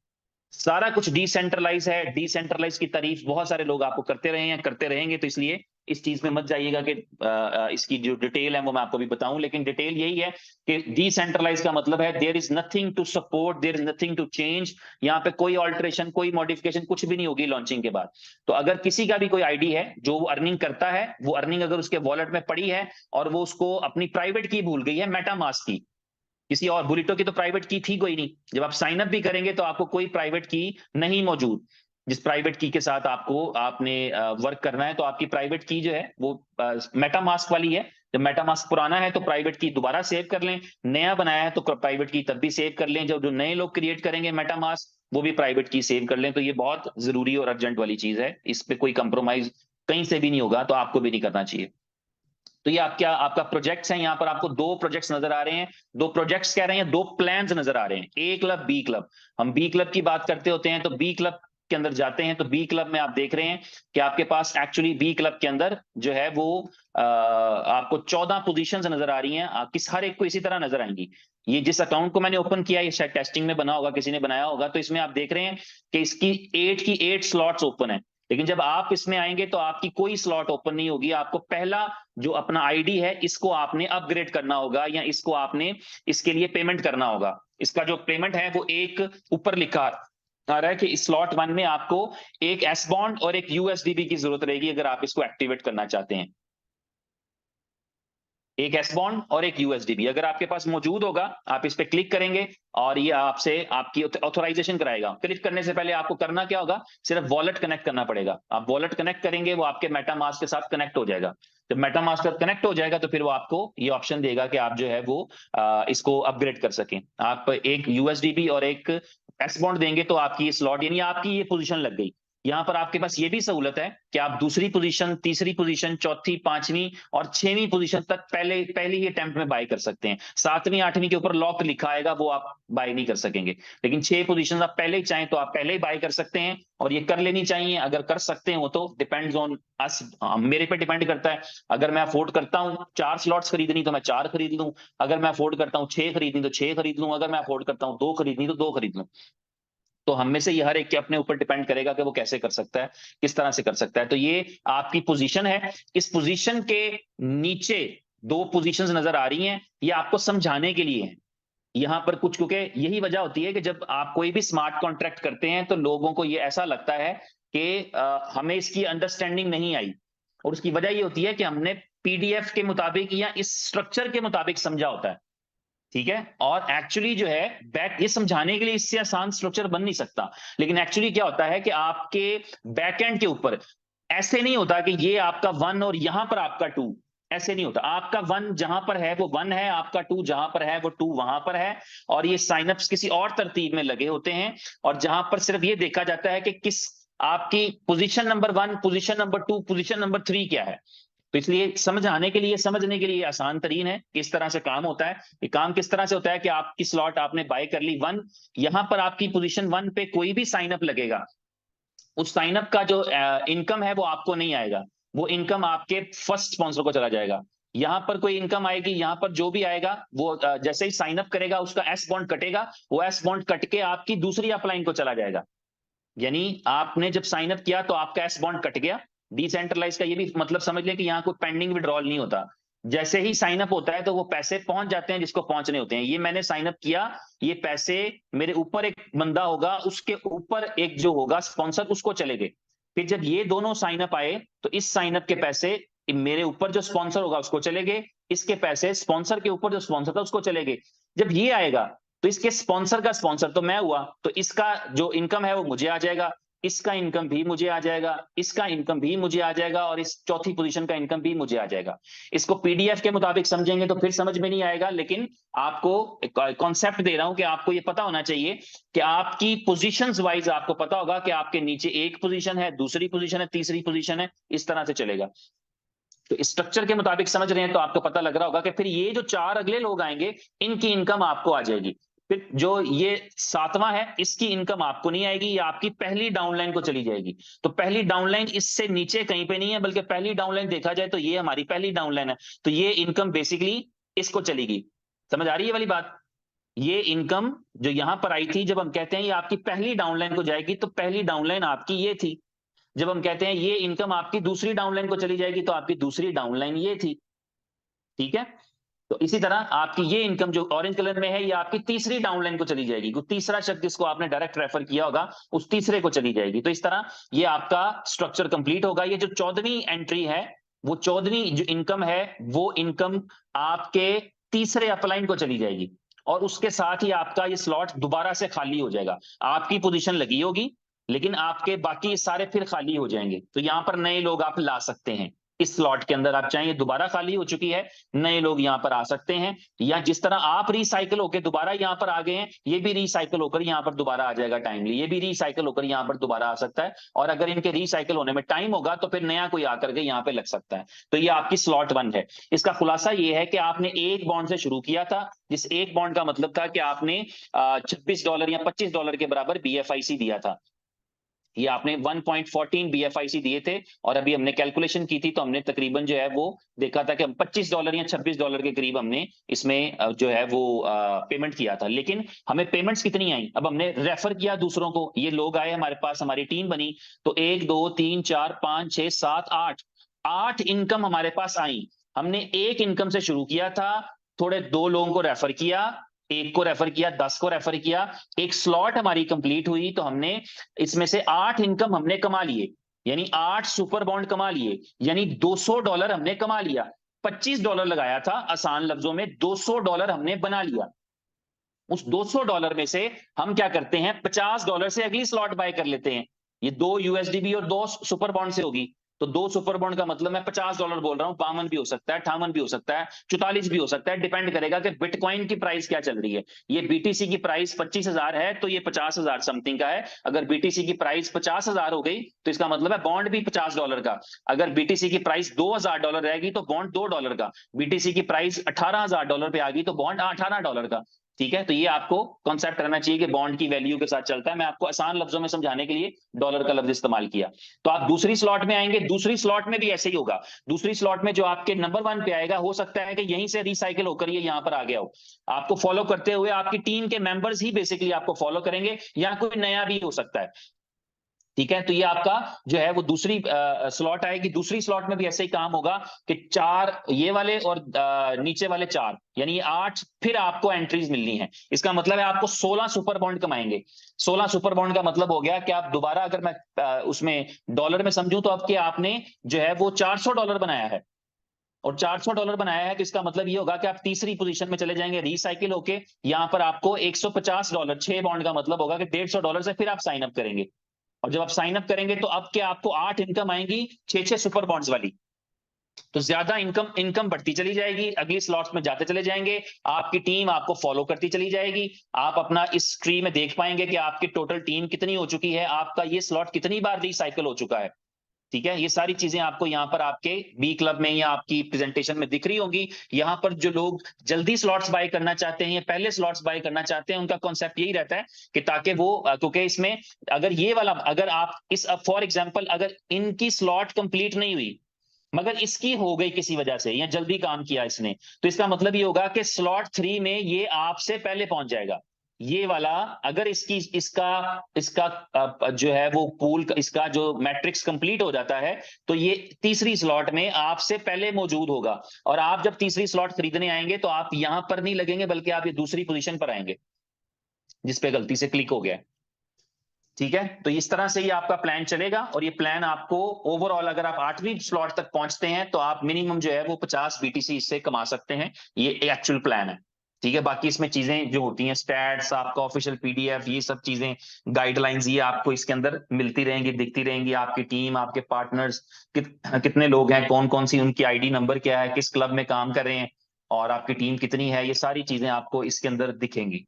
सारा कुछ डिसेंट्रलाइज है। डिसेंट्रलाइज की तारीफ बहुत सारे लोग आपको करते रहे हैं, करते रहेंगे, तो इसलिए इस चीज में मत जाइएगा कि इसकी जो डिटेल है वो मैं आपको भी बताऊं, लेकिन डिटेल यही है कि डिसेंट्रलाइज का मतलब है there is nothing to support, there is nothing to change. यहाँ पे कोई ऑल्टरेशन, कोई मॉडिफिकेशन कुछ भी नहीं होगी लॉन्चिंग के बाद। तो अगर किसी का भी कोई आईडी है जो वो अर्निंग करता है, वो अर्निंग अगर उसके वॉलेट में पड़ी है और वो उसको अपनी प्राइवेट की भूल गई है, मेटामास्क की, किसी और बुलिटो की तो प्राइवेट की थी कोई नहीं, जब आप साइन अप भी करेंगे तो आपको कोई प्राइवेट की नहीं मौजूद। जिस प्राइवेट की के साथ आपने वर्क करना है, तो आपकी प्राइवेट की जो है वो मेटामास्क वाली है। जब मेटामास्क पुराना है तो प्राइवेट की दोबारा सेव कर लें, नया बनाया है तो प्राइवेट की तब भी सेव कर लें। जब जो नए लोग क्रिएट करेंगे मेटामास्क, वो भी प्राइवेट की सेव कर लें। तो ये बहुत जरूरी और अर्जेंट वाली चीज है, इस पे कोई कंप्रोमाइज कहीं से भी नहीं होगा, तो आपको भी नहीं करना चाहिए। तो ये आपका प्रोजेक्ट्स हैं, यहाँ पर आपको 2 प्रोजेक्ट्स नजर आ रहे हैं, 2 प्रोजेक्ट्स कह रहे हैं, 2 प्लान्स नजर आ रहे हैं, ए क्लब, बी क्लब। हम बी क्लब की बात करते होते हैं तो बी क्लब के अंदर जाते हैं, तो बी क्लब में आप देख रहे हैं कि आपके पास एक्चुअली बी क्लब के अंदर जो है वो आपको 14 पोजीशंस नजर आ रही हैं। किस हर एक को इसी तरह नजर आएंगी। ये जिस अकाउंट को मैंने ओपन किया, ये शायद टेस्टिंग में बना होगा, किसी ने बनाया होगा, तो इसमें आप देख रहे हैं कि इसकी 8 की 8 स्लॉट्स ओपन है। लेकिन जब आप इसमें आएंगे तो आपकी कोई स्लॉट ओपन नहीं होगी। आपको पहला जो अपना आईडी है इसको आपने अपग्रेड करना होगा, या इसको आपने इसके लिए पेमेंट करना होगा। इसका जो पेमेंट है वो एक ऊपर लिखा आ रहा है कि स्लॉट 1 में आपको एक एस बॉन्ड और एक यूएसडीबी की जरूरत रहेगी अगर आप इसको एक्टिवेट करना चाहते हैं। एक एस बॉन्ड और एक यूएसडीबी अगर आपके पास मौजूद होगा, आप इस पे क्लिक करेंगे और ये आपसे आपकी ऑथराइजेशन कराएगा। क्लिक करने से पहले आपको करना क्या होगा, सिर्फ वॉलेट कनेक्ट करना पड़ेगा। आप वॉलेट कनेक्ट करेंगे, वो आपके मेटामास्क के साथ कनेक्ट हो जाएगा। जब मेटामास्क के साथ कनेक्ट हो जाएगा तो फिर वो आपको ये ऑप्शन देगा कि आप जो है वो इसको अपग्रेड कर सकें। आप एक यूएसडीबी और एक एस बॉन्ड देंगे तो आपकी ये स्लॉट यानी आपकी ये पोजीशन लग गई। यहाँ पर आपके पास ये भी सहूलत है कि आप दूसरी पोजीशन, तीसरी पोजीशन, चौथी, पांचवी और छठवीं पोजीशन तक पहले ही अटेम्प्ट में बाय कर सकते हैं। सातवीं आठवीं के ऊपर लॉक लिखा आएगा, वो आप बाय नहीं कर सकेंगे। लेकिन 6 पोजीशन आप पहले ही चाहें तो आप पहले ही बाय कर सकते हैं और ये कर लेनी चाहिए। अगर कर सकते हो तो डिपेंड्स ऑन अस, मेरे पे डिपेंड करता है। अगर मैं अफोर्ड करता हूँ 4 स्लॉट्स खरीदनी तो मैं 4 खरीद लूं, अगर मैं अफोर्ड करता हूँ 6 खरीदनी तो 6 खरीद लूं, अगर मैं अफोर्ड करता हूँ 2 खरीदनी तो 2 खरीद लूं। तो हम में से ये हर एक के अपने ऊपर डिपेंड करेगा कि वो कैसे कर सकता है, किस तरह से कर सकता है। तो ये आपकी पोजीशन है। इस पोजीशन के नीचे 2 पोजीशंस नजर आ रही हैं, ये आपको समझाने के लिए है। यहां पर कुछ, क्योंकि यही वजह होती है कि जब आप कोई भी स्मार्ट कॉन्ट्रैक्ट करते हैं तो लोगों को ये ऐसा लगता है कि हमें इसकी अंडरस्टैंडिंग नहीं आई, और उसकी वजह ये होती है कि हमने पीडीएफ के मुताबिक या इस स्ट्रक्चर के मुताबिक समझा होता है। ठीक है, और एक्चुअली जो है बैक, ये समझाने के लिए इससे आसान स्ट्रक्चर बन नहीं सकता। लेकिन एक्चुअली क्या होता है कि आपके बैकएंड के ऊपर ऐसे नहीं होता कि ये आपका 1 और यहां पर आपका 2, ऐसे नहीं होता। आपका 1 जहां पर है वो 1 है, आपका 2 जहां पर है वो 2 वहां पर है, और ये साइनअप्स किसी और तरतीब में लगे होते हैं। और जहां पर सिर्फ ये देखा जाता है कि किस आपकी position number 1, position number 2, position number 3 क्या है। तो इसलिए समझाने के लिए, समझने के लिए आसान तरीन है किस तरह से काम होता है। ये काम किस तरह से होता है कि आपकी स्लॉट आपने बाय कर ली 1, यहां पर आपकी पोजीशन 1 पे कोई भी साइन अप लगेगा, उस साइन अप का जो इनकम है वो आपको नहीं आएगा, वो इनकम आपके फर्स्ट स्पॉन्सर को चला जाएगा। यहां पर कोई इनकम आएगी, यहां पर जो भी आएगा वो जैसे ही साइन अप करेगा उसका एस बॉन्ड कटेगा, वो एस बॉन्ड कट के आपकी दूसरी अपलाइन को चला जाएगा। यानी आपने जब साइन अप किया तो आपका एस बॉन्ड कट गया। डिसेंट्रलाइज का ये भी मतलब समझ लें कि यहाँ कोई पेंडिंग विड्रॉल नहीं होता। जैसे ही साइन अप होता है तो वो पैसे पहुंच जाते हैं जिसको पहुंचने होते हैं। ये मैंने साइन अप किया, ये पैसे मेरे ऊपर एक बंदा होगा, उसके ऊपर एक जो होगा स्पॉन्सर, उसको चले गए। फिर जब ये दोनों साइन अप आए तो इस साइन अप के पैसे मेरे ऊपर जो स्पॉन्सर होगा उसको चले गए, इसके पैसे स्पॉन्सर के ऊपर जो स्पॉन्सर था उसको चले गए। जब ये आएगा तो इसके स्पॉन्सर का स्पॉन्सर तो मैं हुआ, तो इसका जो इनकम है वो मुझे आ जाएगा, इसका इनकम भी मुझे आ जाएगा, इसका इनकम भी मुझे आ जाएगा, और इस चौथी पोजीशन का इनकम भी मुझे आ जाएगा। इसको पीडीएफ के मुताबिक समझेंगे तो फिर समझ में नहीं आएगा, लेकिन आपको कॉन्सेप्ट दे रहा हूं कि आपको ये पता होना चाहिए कि आपकी पोजीशंस वाइज आपको पता होगा कि आपके नीचे एक पोजीशन है, दूसरी पोजीशन है, तीसरी पोजीशन है, इस तरह से चलेगा। तो स्ट्रक्चर के मुताबिक समझ रहे हैं तो आपको पता लग रहा होगा कि फिर ये जो 4 अगले लोग आएंगे इनकी इनकम आपको आ जाएगी। फिर जो ये 7वां है इसकी इनकम आपको नहीं आएगी, ये आपकी पहली डाउनलाइन को चली जाएगी। तो पहली डाउनलाइन इससे नीचे कहीं पे नहीं है, बल्कि पहली डाउनलाइन देखा जाए तो ये हमारी पहली डाउनलाइन है। तो ये इनकम बेसिकली इसको चलेगी। समझ आ रही है वाली बात? ये इनकम जो यहां पर आई थी, जब हम कहते हैं ये आपकी पहली डाउनलाइन को जाएगी, तो पहली डाउनलाइन आपकी ये थी। जब हम कहते हैं ये इनकम आपकी दूसरी डाउनलाइन को चली जाएगी, तो आपकी दूसरी डाउनलाइन ये थी। ठीक है, तो इसी तरह आपकी ये इनकम जो ऑरेंज कलर में है, ये आपकी तीसरी डाउनलाइन को चली जाएगी। तीसरा शब्द जिसको आपने डायरेक्ट रेफर किया होगा उस तीसरे को चली जाएगी। तो इस तरह ये आपका स्ट्रक्चर कंप्लीट होगा। ये जो 14वीं एंट्री है, वो 14वीं जो इनकम है, वो इनकम आपके तीसरे अपलाइन को चली जाएगी, और उसके साथ ही आपका ये स्लॉट दोबारा से खाली हो जाएगा। आपकी पोजीशन लगी होगी लेकिन आपके बाकी सारे फिर खाली हो जाएंगे। तो यहां पर नए लोग आप ला सकते हैं इस स्लॉट के अंदर। आप चाहें दोबारा खाली हो चुकी है, नए लोग यहां पर आ सकते हैं, या जिस तरह आप रिसाइकल होकर दोबारा यहां पर आ गए हैं, ये भी रिसाइकल होकर यहां पर दोबारा आ जाएगा टाइमली। ये भी रिसाइकल होकर यहां पर दोबारा आ सकता है, और अगर इनके रिसाइकल होने में टाइम होगा तो फिर नया कोई आकर के यहां पे लग सकता है। तो ये आपकी स्लॉट 1 है। इसका खुलासा ये है कि आपने एक बॉन्ड से शुरू किया था, जिस एक बॉन्ड का मतलब था कि आपने $26 या $25 के बराबर बीएफआईसी दिया था। ये आपने 1.14 बीएफआईसी दिए थे, और अभी हमने कैलकुलेशन की थी तो हमने तकरीबन जो है वो देखा था कि हम $25 या $26 के करीब हमने इसमें जो है वो पेमेंट किया था। लेकिन हमें पेमेंट्स कितनी आई, अब हमने रेफर किया दूसरों को, ये लोग आए हमारे पास, हमारी टीम बनी, तो 1 2 3 4 5 6 7 8 इनकम हमारे पास आई। हमने एक इनकम से शुरू किया था, थोड़े 2 लोगों को रेफर किया, 1 को रेफर किया, 10 को रेफर किया, एक स्लॉट हमारी कंप्लीट हुई, तो हमने इसमें से 8 इनकम हमने कमा लिए, यानी 8 सुपर बॉन्ड कमा लिए, यानी $200 हमने कमा लिया। $25 लगाया था, आसान लफ्जों में $200 हमने बना लिया। उस $200 में से हम क्या करते हैं, $50 से अगली स्लॉट बाय कर लेते हैं। ये 2 यूएसडीबी और 2 सुपर बॉन्ड से होगी, तो 2 सुपर बॉन्ड का मतलब मैं $50 बोल रहा हूं, 52 भी हो सकता है, 58 भी हो सकता है, 44 भी हो सकता है, डिपेंड करेगा कि बिटकॉइन की प्राइस क्या चल रही है। ये बीटीसी की प्राइस 25,000 है, तो ये 50,000 समथिंग का है। अगर बीटीसी की प्राइस 50,000 हो गई तो इसका मतलब है बॉन्ड भी $50 का। अगर बीटीसी की प्राइस $2,000 रहेगी तो बॉन्ड $2 का। बीटीसी की प्राइस $18,000 पे आ गई तो बॉन्ड $18 का। ठीक है, तो ये आपको कॉन्सेप्ट करना चाहिए कि बॉन्ड की वैल्यू के साथ चलता है। मैं आपको आसान लफ्जों में समझाने के लिए डॉलर का लफ्ज इस्तेमाल किया। तो आप दूसरी स्लॉट में आएंगे, दूसरी स्लॉट में भी ऐसे ही होगा। दूसरी स्लॉट में जो आपके नंबर 1 पे आएगा, हो सकता है कि यहीं से रिसाइकिल होकर ये यहां पर आ गया हो। आपको फॉलो करते हुए आपकी टीम के मेंबर्स ही बेसिकली आपको फॉलो करेंगे, या कोई नया भी हो सकता है। ठीक है, तो ये आपका जो है वो दूसरी स्लॉट आएगी। दूसरी स्लॉट में भी ऐसे ही काम होगा कि 4 ये वाले और नीचे वाले 4, यानी 8 फिर आपको एंट्रीज मिलनी है। इसका मतलब है आपको 16 सुपर बॉन्ड कमाएंगे। 16 सुपर बॉन्ड का मतलब हो गया कि आप दोबारा, अगर मैं उसमें डॉलर में समझूं तो अब कि आपने जो है वो $400 बनाया है, और $400 बनाया है, तो इसका मतलब ये होगा कि आप तीसरी पोजीशन में चले जाएंगे रिसाइकिल होके। यहां पर आपको $150, 6 बॉन्ड का मतलब होगा कि $150 से फिर आप साइन अप करेंगे। और जब आप साइन अप करेंगे तो अब क्या आपको 8 इनकम आएंगी, 6 सुपर बॉन्ड्स वाली। तो ज्यादा इनकम इनकम बढ़ती चली जाएगी, अगली स्लॉट्स में जाते चले जाएंगे, आपकी टीम आपको फॉलो करती चली जाएगी। आप अपना इस ट्री में देख पाएंगे कि आपकी टोटल टीम कितनी हो चुकी है, आपका ये स्लॉट कितनी बार रिसाइकिल हो चुका है। ठीक है, ये सारी चीजें आपको यहाँ पर आपके बी क्लब में या आपकी प्रेजेंटेशन में दिख रही होंगी। यहाँ पर जो लोग जल्दी स्लॉट्स बाय करना चाहते हैं या पहले स्लॉट्स बाय करना चाहते हैं, उनका कॉन्सेप्ट यही रहता है कि ताकि वो, क्योंकि इसमें अगर ये वाला, अगर आप इस, फॉर एग्जांपल अगर इनकी स्लॉट कंप्लीट नहीं हुई मगर इसकी हो गई किसी वजह से, या जल्दी काम किया इसने, तो इसका मतलब ये होगा कि स्लॉट 3 में ये आपसे पहले पहुंच जाएगा। ये वाला अगर इसकी इसका इसका जो है वो पूल, इसका जो मैट्रिक्स कंप्लीट हो जाता है, तो ये तीसरी स्लॉट में आपसे पहले मौजूद होगा। और आप जब तीसरी स्लॉट खरीदने आएंगे तो आप यहां पर नहीं लगेंगे, बल्कि आप ये दूसरी पोजीशन पर आएंगे जिस पे गलती से क्लिक हो गया है। ठीक है, तो इस तरह से ही आपका प्लान चलेगा। और ये प्लान आपको ओवरऑल, अगर आप 8वीं स्लॉट तक पहुंचते हैं तो आप मिनिमम जो है वो 50 बीटीसी इससे कमा सकते हैं। ये एक्चुअल प्लान है। ठीक है, बाकी इसमें चीजें जो होती हैं, स्टैट्स, आपका ऑफिशियल पीडीएफ, ये सब चीजें, गाइडलाइंस, ये आपको इसके अंदर मिलती रहेंगी, दिखती रहेंगी। आपकी टीम, आपके पार्टनर्स कितने लोग हैं, कौन कौन सी उनकी आईडी नंबर क्या है, किस क्लब में काम कर रहे हैं, और आपकी टीम कितनी है, ये सारी चीजें आपको इसके अंदर दिखेंगी।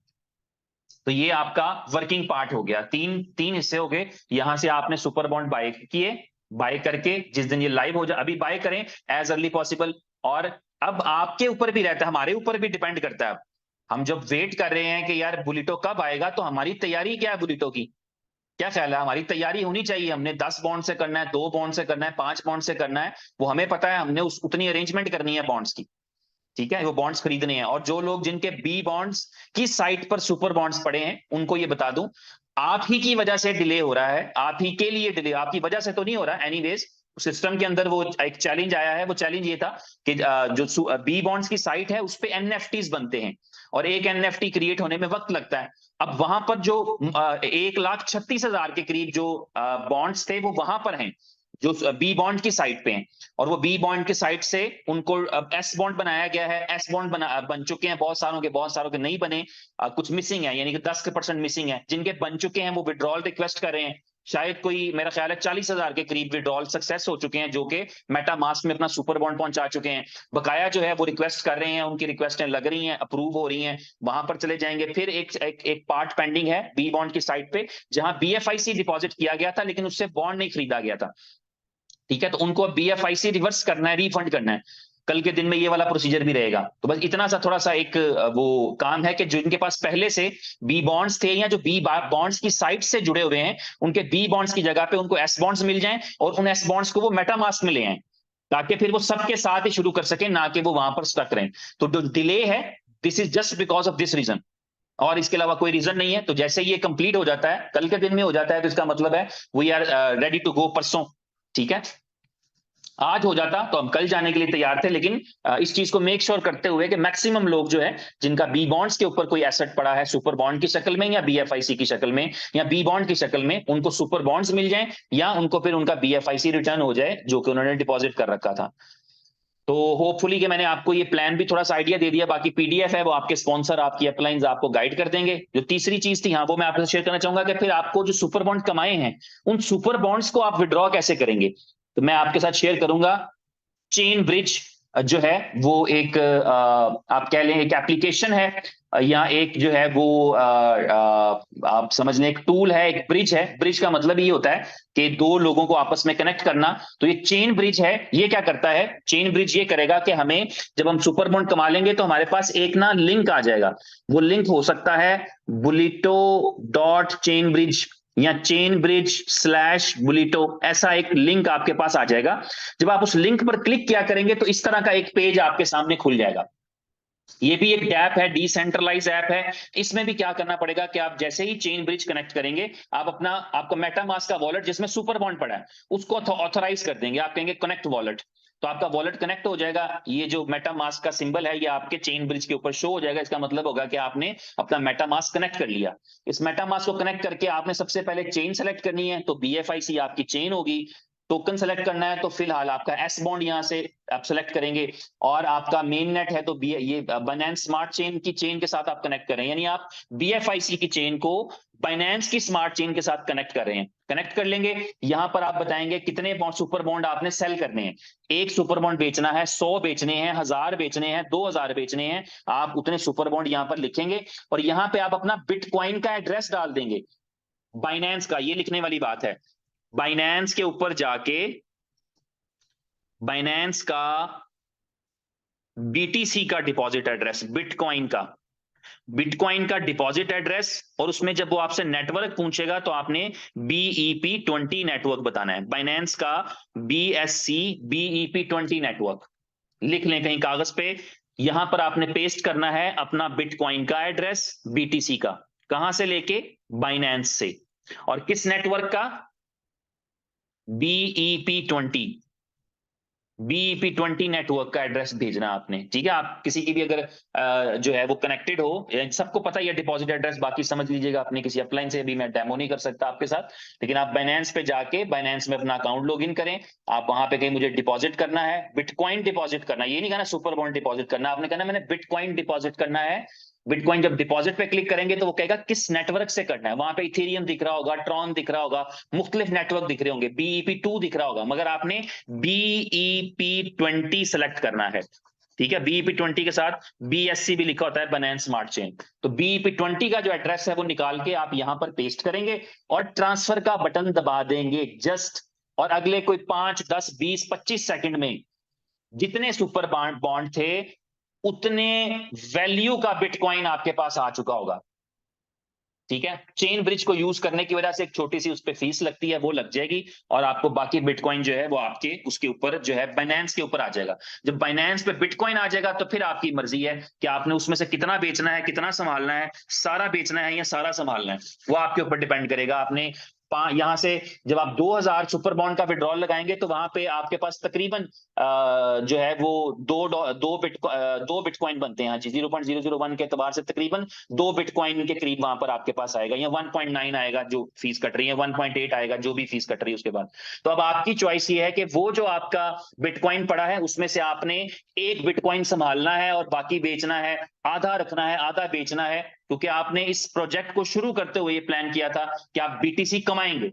तो ये आपका वर्किंग पार्ट हो गया। तीन तीन हिस्से हो गए। यहां से आपने सुपर बॉन्ड बाय किए, बाय करके जिस दिन ये लाइव हो जाए, अभी बाय करें एज अर्ली पॉसिबल। और अब आपके ऊपर भी रहता है, हमारे ऊपर भी डिपेंड करता है। हम जब वेट कर रहे हैं कि यार बुलिटो कब आएगा, तो हमारी तैयारी क्या है बुलिटो की, क्या ख्याल है? हमारी तैयारी होनी चाहिए। हमने 10 बॉन्ड से करना है, 2 बॉन्ड से करना है, 5 बॉन्ड से करना है, वो हमें पता है। हमने उस उतनी अरेंजमेंट करनी है बॉन्ड्स की। ठीक है, वो बॉन्ड्स खरीदने हैं। और जो लोग जिनके बी बॉन्ड्स की साइट पर सुपर बॉन्ड्स पड़े हैं, उनको ये बता दूं, आप ही की वजह से डिले हो रहा है, आप ही के लिए डिले, आपकी वजह से तो नहीं हो रहा। एनीवेज, सिस्टम के अंदर वो एक चैलेंज आया है। वो चैलेंज ये था कि जो बी बॉन्ड्स की साइट है उस पे एनएफटीज बनते हैं, और एक एनएफटी क्रिएट होने में वक्त लगता है। अब वहां पर जो 1,36,000 के करीब जो बॉन्ड्स थे वो वहां पर हैं, जो बी बॉन्ड की साइट पे हैं। और वो बी बॉन्ड की साइट से उनको अब एस बॉन्ड बनाया गया है। एस बॉन्ड बन चुके हैं, बहुत सारों के नहीं बने, कुछ मिसिंग है, यानी कि 10% मिसिंग है। जिनके बन चुके हैं वो विड्रॉल रिक्वेस्ट कर रहे हैं। शायद कोई, मेरा ख्याल है 40,000 के करीब विड्रॉल सक्सेस हो चुके हैं, जो कि मेटा मास्क में अपना सुपर बॉन्ड पहुंचा चुके हैं। बकाया जो है वो रिक्वेस्ट कर रहे हैं, उनकी रिक्वेस्टें लग रही हैं, अप्रूव हो रही हैं, वहां पर चले जाएंगे। फिर एक पार्ट पेंडिंग है बी बॉन्ड की साइट पे, जहां बीएफआईसी डिपॉजिट किया गया था लेकिन उससे बॉन्ड नहीं खरीदा गया था। ठीक है, तो उनको बीएफआईसी रिवर्स करना है, रिफंड करना है। कल के दिन में ये वाला प्रोसीजर भी रहेगा। तो बस इतना सा थोड़ा सा एक वो काम है कि जो इनके पास पहले से बी बॉन्ड्स थे, या जो बी बॉन्ड्स की साइट से जुड़े हुए हैं, उनके बी बॉन्ड्स की जगह पे उनको एस बॉन्ड्स मिल जाएं, और उन एस बॉन्ड्स को वो मेटामास्क में ले आए, ताकि फिर वो सबके साथ ही शुरू कर सके, ना कि वो वहां पर स्टक रहें। तो जो डिले है, this is just because of this reason, और इसके अलावा कोई रीजन नहीं है। तो जैसे ये कंप्लीट हो जाता है, कल के दिन में हो जाता है, तो इसका मतलब है we are ready to go परसों। ठीक है, आज हो जाता तो हम कल जाने के लिए तैयार थे, लेकिन इस चीज को मेक श्योर करते हुए कि मैक्सिमम लोग जो है जिनका बी बॉन्ड्स के ऊपर कोई एसेट पड़ा है सुपर बॉन्ड की शक्ल में या बीएफआईसी की शक्ल में या बी बॉन्ड की शक्ल में, उनको सुपर बॉन्ड्स मिल जाए या उनको फिर उनका बीएफआईसी रिटर्न हो जाए जो कि उन्होंने डिपॉजिट कर रखा था। तो होपफुली कि मैंने आपको ये प्लान भी थोड़ा सा आइडिया दे दिया। बाकी पीडीएफ है वो आपके स्पॉन्सर, आपकी अपलाइंस आपको गाइड कर देंगे। जो तीसरी चीज थी, हाँ, वो मैं आपसे शेयर करना चाहूंगा कि फिर आपको जो सुपर बॉन्ड कमाए हैं उन सुपर बॉन्ड्स को आप विड्रॉ कैसे करेंगे, तो मैं आपके साथ शेयर करूंगा। चेन ब्रिज जो है वो एक आप कह लें एक एप्लीकेशन है या एक जो है वो आप समझ लें एक टूल है, एक ब्रिज है। ब्रिज का मतलब ये होता है कि दो लोगों को आपस में कनेक्ट करना। तो ये चेन ब्रिज है, ये क्या करता है, चेन ब्रिज ये करेगा कि हमें जब हम सुपर बॉन्ड कमा लेंगे तो हमारे पास एक ना लिंक आ जाएगा। वो लिंक हो सकता है बुलिटो डॉट चेन ब्रिज या चेन ब्रिज स्लैश बुलिटो, ऐसा एक लिंक आपके पास आ जाएगा। जब आप उस लिंक पर क्लिक किया करेंगे तो इस तरह का एक पेज आपके सामने खुल जाएगा। ये भी एक ऐप है, डिसेंट्रलाइज ऐप है। इसमें भी क्या करना पड़ेगा कि आप जैसे ही चेन ब्रिज कनेक्ट करेंगे, आप अपना आपका मेटामास्क का वॉलेट जिसमें सुपर बॉन्ड पड़ा है उसको ऑथराइज कर देंगे। आप कहेंगे कनेक्ट वॉलेट, तो आपका वॉलेट कनेक्ट हो जाएगा। ये जो मेटामास्क का सिंबल है ये आपके चेन ब्रिज के ऊपर शो हो जाएगा। इसका मतलब होगा कि आपने अपना मेटामास्क कनेक्ट कर लिया। इस मेटामास्क को कनेक्ट करके आपने सबसे पहले चेन सेलेक्ट करनी है, तो बीएफआईसी आपकी चेन होगी। टोकन सेलेक्ट करना है तो फिलहाल आपका एस बॉन्ड यहां से आप सेलेक्ट करेंगे। और आपका मेन नेट है तो ये बाइनेंस स्मार्ट चेन की चेन के साथ आप कनेक्ट करें, यानी आप बीएफआईसी की चेन को बाइनेंस की स्मार्ट चेन के साथ कनेक्ट कर रहे हैं। कनेक्ट कर लेंगे, यहां पर आप बताएंगे कितने सुपर बॉन्ड आपने सेल करने हैं। एक सुपर बॉन्ड बेचना है, 100 बेचने हैं, 1000 बेचने हैं, 2000 बेचने हैं, आप उतने सुपर बॉन्ड यहां पर लिखेंगे। और यहां पे आप अपना बिटकॉइन का एड्रेस डाल देंगे, बाइनेंस का, ये लिखने वाली बात है। बाइनेंस के ऊपर जाके बाइनेंस का बीटीसी का डिपॉजिट एड्रेस, बिटकॉइन का डिपॉजिट एड्रेस। और उसमें जब वो आपसे नेटवर्क पूछेगा तो आपने BEP20 नेटवर्क बताना है, बाइनेंस का BSC BEP20 नेटवर्क लिख लें कहीं कागज पे। यहां पर आपने पेस्ट करना है अपना बिटकॉइन का एड्रेस बीटीसी का, कहां से लेके, बाइनेंस से। और किस नेटवर्क का, BEP20 BEP20 नेटवर्क का एड्रेस भेजना आपने। ठीक है, आप किसी की भी अगर जो है वो कनेक्टेड हो, सबको पता ही है डिपॉजिट एड्रेस, बाकी समझ लीजिएगा अपने किसी अपलाइन से। भी मैं डेमो नहीं कर सकता आपके साथ, लेकिन आप बाइनेंस पे जाके बाइनेंस में अपना अकाउंट लॉगिन करें। आप वहां पे कहीं मुझे डिपॉजिट करना है, बिटकॉइन डिपॉजिट करना है, ये नहीं कहना सुपर बॉन्ड डिपॉजिट करना, आपने कहना मैंने बिटकॉइन डिपॉजिट करना है। बिटकॉइन जब डिपॉजिट पे क्लिक करेंगे तो वो कहेगा किस नेटवर्क से करना है। वहां पे इथेरियम दिख रहा होगा, ट्रॉन दिख रहा होगा, मुख्तलिफ नेटवर्क दिख रहे होंगे, BEP2 दिख रहा होगा, मगर आपने BEP20 सेलेक्ट करना है। ठीक है, BEP20 के साथ BSC भी लिखा होता है, बाइनेंस स्मार्ट चेन। तो BEP20 का जो एड्रेस है वो निकाल के आप यहां पर पेस्ट करेंगे और ट्रांसफर का बटन दबा देंगे जस्ट। और अगले कोई 5 10 20 25 सेकंड में जितने सुपर बॉन्ड थे उतने वैल्यू का बिटकॉइन आपके पास आ चुका होगा। ठीक है, चेन ब्रिज को यूज करने की वजह से एक छोटी सी उस पर फीस लगती है, वो लग जाएगी और आपको बाकी बिटकॉइन जो है वो आपके उसके ऊपर जो है बाइनेंस के ऊपर आ जाएगा। जब बाइनेंस पे बिटकॉइन आ जाएगा तो फिर आपकी मर्जी है कि आपने उसमें से कितना बेचना है, कितना संभालना है, सारा बेचना है या सारा संभालना है, वो आपके ऊपर डिपेंड करेगा। आपने यहां से जब आप 2000 सुपर बॉन्ड का विड्रॉल लगाएंगे तो वहां पे आपके पास तकरीबन जो है वो दो बिटकॉइन बनते हैं जी, 0.001 के एतबार से तकरीबन 2 बिटकॉइन के करीब वहां पर आपके पास आएगा, या 1.9 आएगा जो फीस कट रही है, 1.8 आएगा जो भी फीस कट रही है उसके बाद। तो अब आपकी चॉइस ये है कि वो जो आपका बिटकॉइन पड़ा है उसमें से आपने एक बिटकॉइन संभालना है और बाकी बेचना है, आधा रखना है आधा बेचना है, क्योंकि आपने इस प्रोजेक्ट को शुरू करते हुए ये प्लान किया था कि आप बीटीसी कमाएंगे।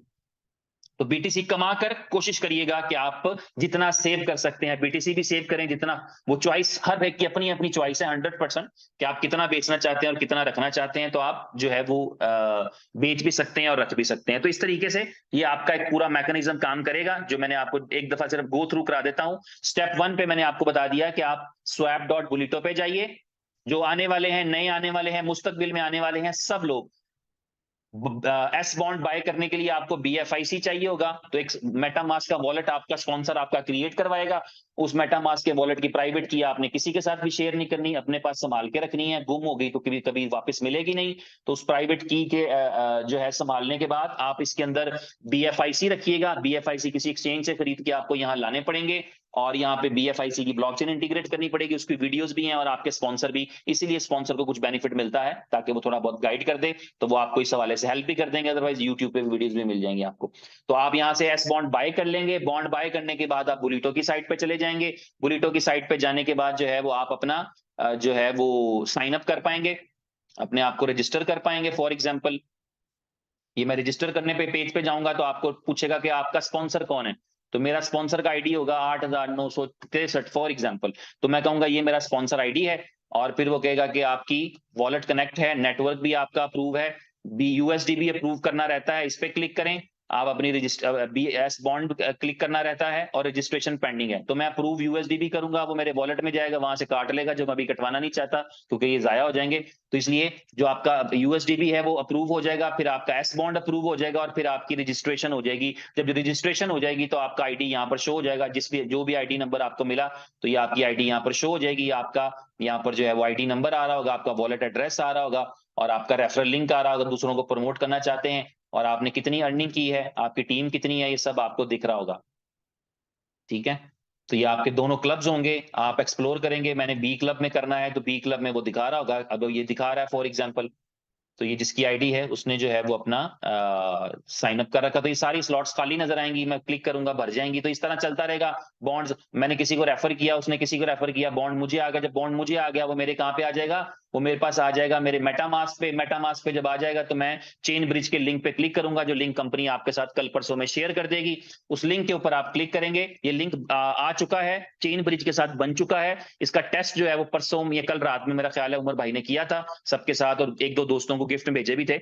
तो बीटीसी कमा कर कोशिश करिएगा कि आप जितना सेव कर सकते हैं बीटीसी भी सेव करें जितना। वो चॉइस हर एक की अपनी अपनी चॉइस है 100% कि आप कितना बेचना चाहते हैं और कितना रखना चाहते हैं। तो आप जो है वो बेच भी सकते हैं और रख भी सकते हैं। तो इस तरीके से ये आपका एक पूरा मैकेनिज्म काम करेगा, जो मैंने आपको एक दफा सिर्फ गो थ्रू करा देता हूं। स्टेप 1 पे मैंने आपको बता दिया कि आप swap.bulito पे जाइए। जो आने वाले हैं, नए आने वाले हैं, मुस्तकबिल में आने वाले हैं सब लोग, एस बॉन्ड बाय करने के लिए आपको BFIC चाहिए होगा, तो एक मेटामास्क का वॉलेट आपका स्पॉन्सर आपका क्रिएट करवाएगा। उस मेटामास्क के वॉलेट की प्राइवेट की आपने किसी के साथ भी शेयर नहीं करनी, अपने पास संभाल के रखनी है, गुम हो गई तो कभी कभी वापस मिलेगी नहीं। तो उस प्राइवेट की के जो है संभालने के बाद आप इसके अंदर BFIC रखिएगा। BFIC किसी एक्सचेंज से खरीद के आपको यहाँ लाने पड़ेंगे, और यहाँ पे BFIC की ब्लॉकचेन इंटीग्रेट करनी पड़ेगी, उसकी वीडियोस भी हैं और आपके स्पॉन्सर भी, इसीलिए स्पॉन्सर को कुछ बेनिफिट मिलता है ताकि वो थोड़ा बहुत गाइड कर दे, तो वो आपको इस हवाले से हेल्प भी कर देंगे, अदरवाइज यूट्यूब पे वीडियोस भी मिल जाएंगी आपको। तो आप यहाँ से एस बॉन्ड बाय कर लेंगे। बॉन्ड बाय करने के बाद आप बुलिटो की साइट पे चले जाएंगे। बुलिटो की साइट पे जाने के बाद जो है वो आप अपना जो है वो साइन अप कर पाएंगे, अपने आप को रजिस्टर कर पाएंगे। फॉर एग्जाम्पल ये मैं रजिस्टर करने पे पेज पे जाऊंगा तो आपको पूछेगा कि आपका स्पॉन्सर कौन है, तो मेरा स्पॉन्सर का आईडी होगा 8963 फॉर एग्जाम्पल, तो मैं कहूंगा ये मेरा स्पॉन्सर आईडी है, और फिर वो कहेगा कि आपकी वॉलेट कनेक्ट है, नेटवर्क भी आपका अप्रूव है, USD भी अप्रूव करना रहता है, इस पे क्लिक करें। आप अपनी रजिस्टर BS बॉन्ड क्लिक करना रहता है और रजिस्ट्रेशन पेंडिंग है, तो मैं अप्रूव USD भी करूंगा, वो मेरे वॉलेट में जाएगा, वहां से काट लेगा, जो मैं अभी कटवाना नहीं चाहता क्योंकि ये जाया हो जाएंगे। तो इसलिए जो आपका USD भी है वो अप्रूव हो जाएगा, फिर आपका एस बॉन्ड अप्रूव हो जाएगा, और फिर आपकी रजिस्ट्रेशन हो जाएगी। जब रजिस्ट्रेशन हो जाएगी तो आपका आईडी यहाँ पर शो हो जाएगा, जो भी आईडी नंबर आपको मिला, तो ये आपकी आईडी यहाँ पर शो हो जाएगी। आपका यहाँ पर जो है वो आईडी नंबर आ रहा होगा, आपका वॉलेट एड्रेस आ रहा होगा, और आपका रेफरल लिंक आ रहा होगा, दूसरों को प्रमोट करना चाहते हैं, और आपने कितनी अर्निंग की है, आपकी टीम कितनी है, ये सब आपको दिख रहा होगा। ठीक है, तो ये आपके दोनों क्लब्स होंगे, आप एक्सप्लोर करेंगे। मैंने बी क्लब में करना है तो बी क्लब में वो दिखा रहा होगा, अब ये दिखा रहा है फॉर एग्जांपल, तो ये जिसकी आईडी है उसने जो है वो अपना साइन अप कर रखा, तो ये सारी स्लॉट्स खाली नजर आएंगी, मैं क्लिक करूंगा भर जाएंगी, तो इस तरह चलता रहेगा। बॉन्ड्स मैंने किसी को रेफर किया, उसने किसी को रेफर किया, बॉन्ड मुझे आ गया, जब बॉन्ड मुझे आ गया वो मेरे कहाँ पे आ जाएगा, वो मेरे पास आ जाएगा मेरे मेटामास्क पे। मेटामास्क पे जब आ जाएगा तो मैं चेन ब्रिज के लिंक पे क्लिक करूंगा, जो लिंक कंपनी आपके साथ कल परसों में शेयर कर देगी, उस लिंक के ऊपर आप क्लिक करेंगे। ये लिंक आ चुका है, चेन ब्रिज के साथ बन चुका है। इसका टेस्ट जो है वो परसों या कल रात में मेरा ख्याल है उमर भाई ने किया था सबके साथ, और एक दो दोस्तों को गिफ्ट भेजे भी थे,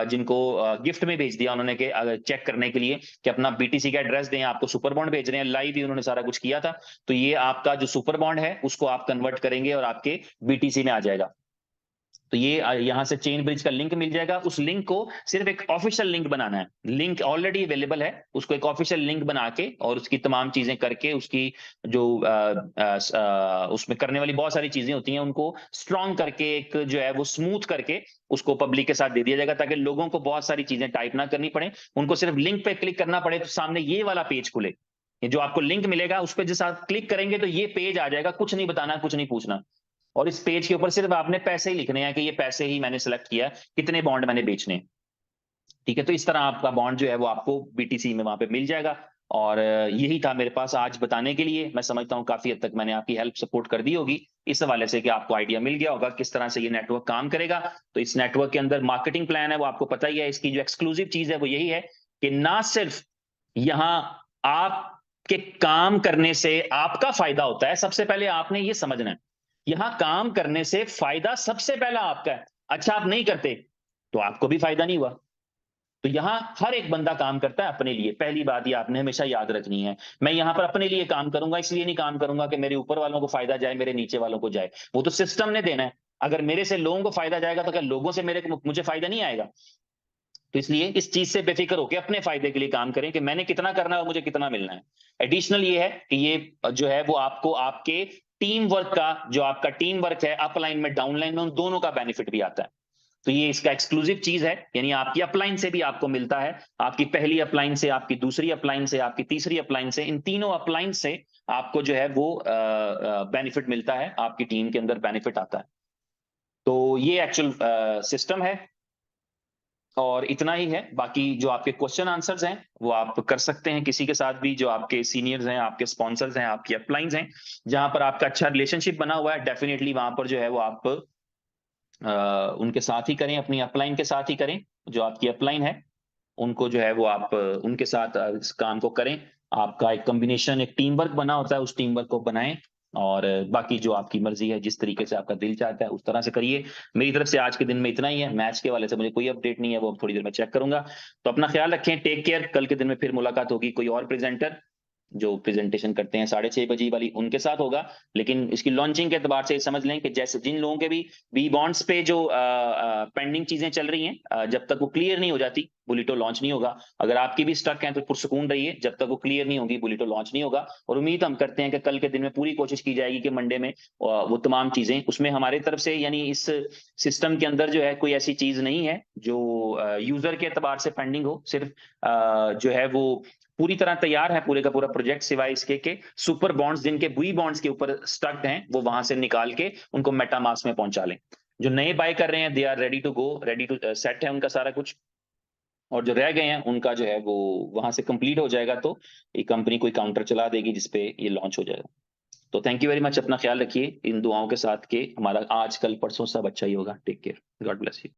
जिनको गिफ्ट में भेज दिया उन्होंने के चेक करने के लिए कि अपना BTC का एड्रेस दें, आपको सुपर बॉन्ड भेज रहे हैं, लाइव ही उन्होंने सारा कुछ किया था। तो ये आपका जो सुपर बॉन्ड है उसको आप कन्वर्ट करेंगे और आपके BTC में आ जाएगा। तो ये यहां से चेन ब्रिज का लिंक मिल जाएगा, उस लिंक को सिर्फ एक ऑफिशियल लिंक बनाना है, लिंक ऑलरेडी अवेलेबल है, उसको एक ऑफिशियल लिंक बना के और उसकी तमाम चीजें करके, उसकी जो उसमें करने वाली बहुत सारी चीजें होती हैं उनको स्ट्रॉन्ग करके, एक जो है वो स्मूथ करके उसको पब्लिक के साथ दे दिया जाएगा, ताकि लोगों को बहुत सारी चीजें टाइप ना करनी पड़े, उनको सिर्फ लिंक पे क्लिक करना पड़े, तो सामने ये वाला पेज खुले, ये जो आपको लिंक मिलेगा उस पर जैसे आप क्लिक करेंगे तो ये पेज आ जाएगा, कुछ नहीं बताना, कुछ नहीं पूछना, और इस पेज के ऊपर सिर्फ आपने पैसे ही लिखने हैं कि ये पैसे ही मैंने सेलेक्ट किया, कितने बॉन्ड मैंने बेचने हैं। ठीक है, तो इस तरह आपका बॉन्ड जो है वो आपको BTC में वहां पे मिल जाएगा। और यही था मेरे पास आज बताने के लिए। मैं समझता हूँ काफी हद तक मैंने आपकी हेल्प सपोर्ट कर दी होगी इस हवाले से कि आपको आइडिया मिल गया होगा किस तरह से ये नेटवर्क काम करेगा। तो इस नेटवर्क के अंदर मार्केटिंग प्लान है वो आपको पता ही है, इसकी जो एक्सक्लूसिव चीज है वो यही है कि ना सिर्फ यहाँ आपके काम करने से आपका फायदा होता है, सबसे पहले आपने ये समझना है, यहां काम करने से फायदा सबसे पहला आपका है। अच्छा आप नहीं करते तो आपको भी फायदा नहीं हुआ। तो यहां हर एक बंदा काम करता है अपने लिए, पहली बात ये आपने हमेशा याद रखनी है। मैं यहां पर अपने लिए काम करूंगा, इसलिए नहीं काम करूंगा कि मेरे ऊपर वालों को फायदा जाए, मेरे नीचे वालों को जाए, वो तो सिस्टम ने देना है। अगर मेरे से लोगों को फायदा जाएगा तो क्या लोगों से मुझे फायदा नहीं आएगा? तो इसलिए इस चीज से बेफिक्र होकर अपने फायदे के लिए काम करें कि मैंने कितना करना है और मुझे कितना मिलना है। एडिशनल ये है कि ये जो है वो आपको आपके टीम वर्क का, जो आपका टीम वर्क है अपलाइन में डाउनलाइन में, उन दोनों का बेनिफिट भी आता है। तो ये इसका एक्सक्लूसिव चीज है, यानी आपकी अपलाइन से भी आपको मिलता है, आपकी पहली अपलाइन से, आपकी दूसरी अपलाइन से, आपकी तीसरी अपलाइन से, इन तीनों अपलाइन से आपको जो है वो बेनिफिट मिलता है, आपकी टीम के अंदर बेनिफिट आता है। तो ये एक्चुअल सिस्टम है और इतना ही है। बाकी जो आपके क्वेश्चन आंसर्स हैं वो आप कर सकते हैं किसी के साथ भी, जो आपके सीनियर्स हैं, आपके स्पॉन्सर्स हैं, आपकी अपलाइंस हैं, जहां पर आपका अच्छा रिलेशनशिप बना हुआ है, डेफिनेटली वहां पर जो है वो आप उनके साथ ही करें, अपनी अपलाइन के साथ ही करें। जो आपकी अपलाइन है उनको जो है वो आप उनके साथ इस काम को करें। आपका एक कॉम्बिनेशन, एक टीम वर्क बना होता है, उस टीम वर्क को बनाएं, और बाकी जो आपकी मर्जी है, जिस तरीके से आपका दिल चाहता है उस तरह से करिए। मेरी तरफ से आज के दिन में इतना ही है। मैच के वाले से मुझे कोई अपडेट नहीं है, वो थोड़ी देर में चेक करूंगा। तो अपना ख्याल रखें, टेक केयर। कल के दिन में फिर मुलाकात होगी कोई और प्रेजेंटर जो प्रेजेंटेशन करते हैं 6:30 बजे वाली, उनके साथ होगा। लेकिन इसकी लॉन्चिंग के एतबार से समझ लें कि जैसे जिन लोगों के भी बी बॉन्ड्स पे जो पेंडिंग चीजें चल रही हैं, जब तक वो क्लियर नहीं हो जाती, बुलिटो लॉन्च नहीं होगा। अगर आपकी भी स्टक हैं तो पुरसुकून रहिए, जब तक वो क्लियर नहीं होगी बुलिटो लॉन्च नहीं होगा। और उम्मीद हम करते हैं कि कल के दिन में पूरी कोशिश की जाएगी कि मंडे में वो तमाम चीजें उसमें हमारे तरफ से, यानी इस सिस्टम के अंदर जो है कोई ऐसी चीज नहीं है जो यूजर के एतबार से पेंडिंग हो। सिर्फ जो है वो पूरी तरह तैयार है पूरे का पूरा प्रोजेक्ट, सिवाय इसके के सुपर बॉन्ड्स जिनके बुई बॉन्ड्स के ऊपर स्टक हैं वो वहां से निकाल के उनको मेटामास्क में पहुंचा लें। जो नए बाय कर रहे हैं they are ready to go, ready to set है उनका सारा कुछ। और जो रह गए हैं उनका जो है वो वहां से कंप्लीट हो जाएगा तो ये कंपनी कोई काउंटर चला देगी जिसपे ये लॉन्च हो जाएगा। तो थैंक यू वेरी मच, अपना ख्याल रखिए इन दुआओं के साथ के हमारा आज कल परसों सब अच्छा ही होगा। Take care, god bless you.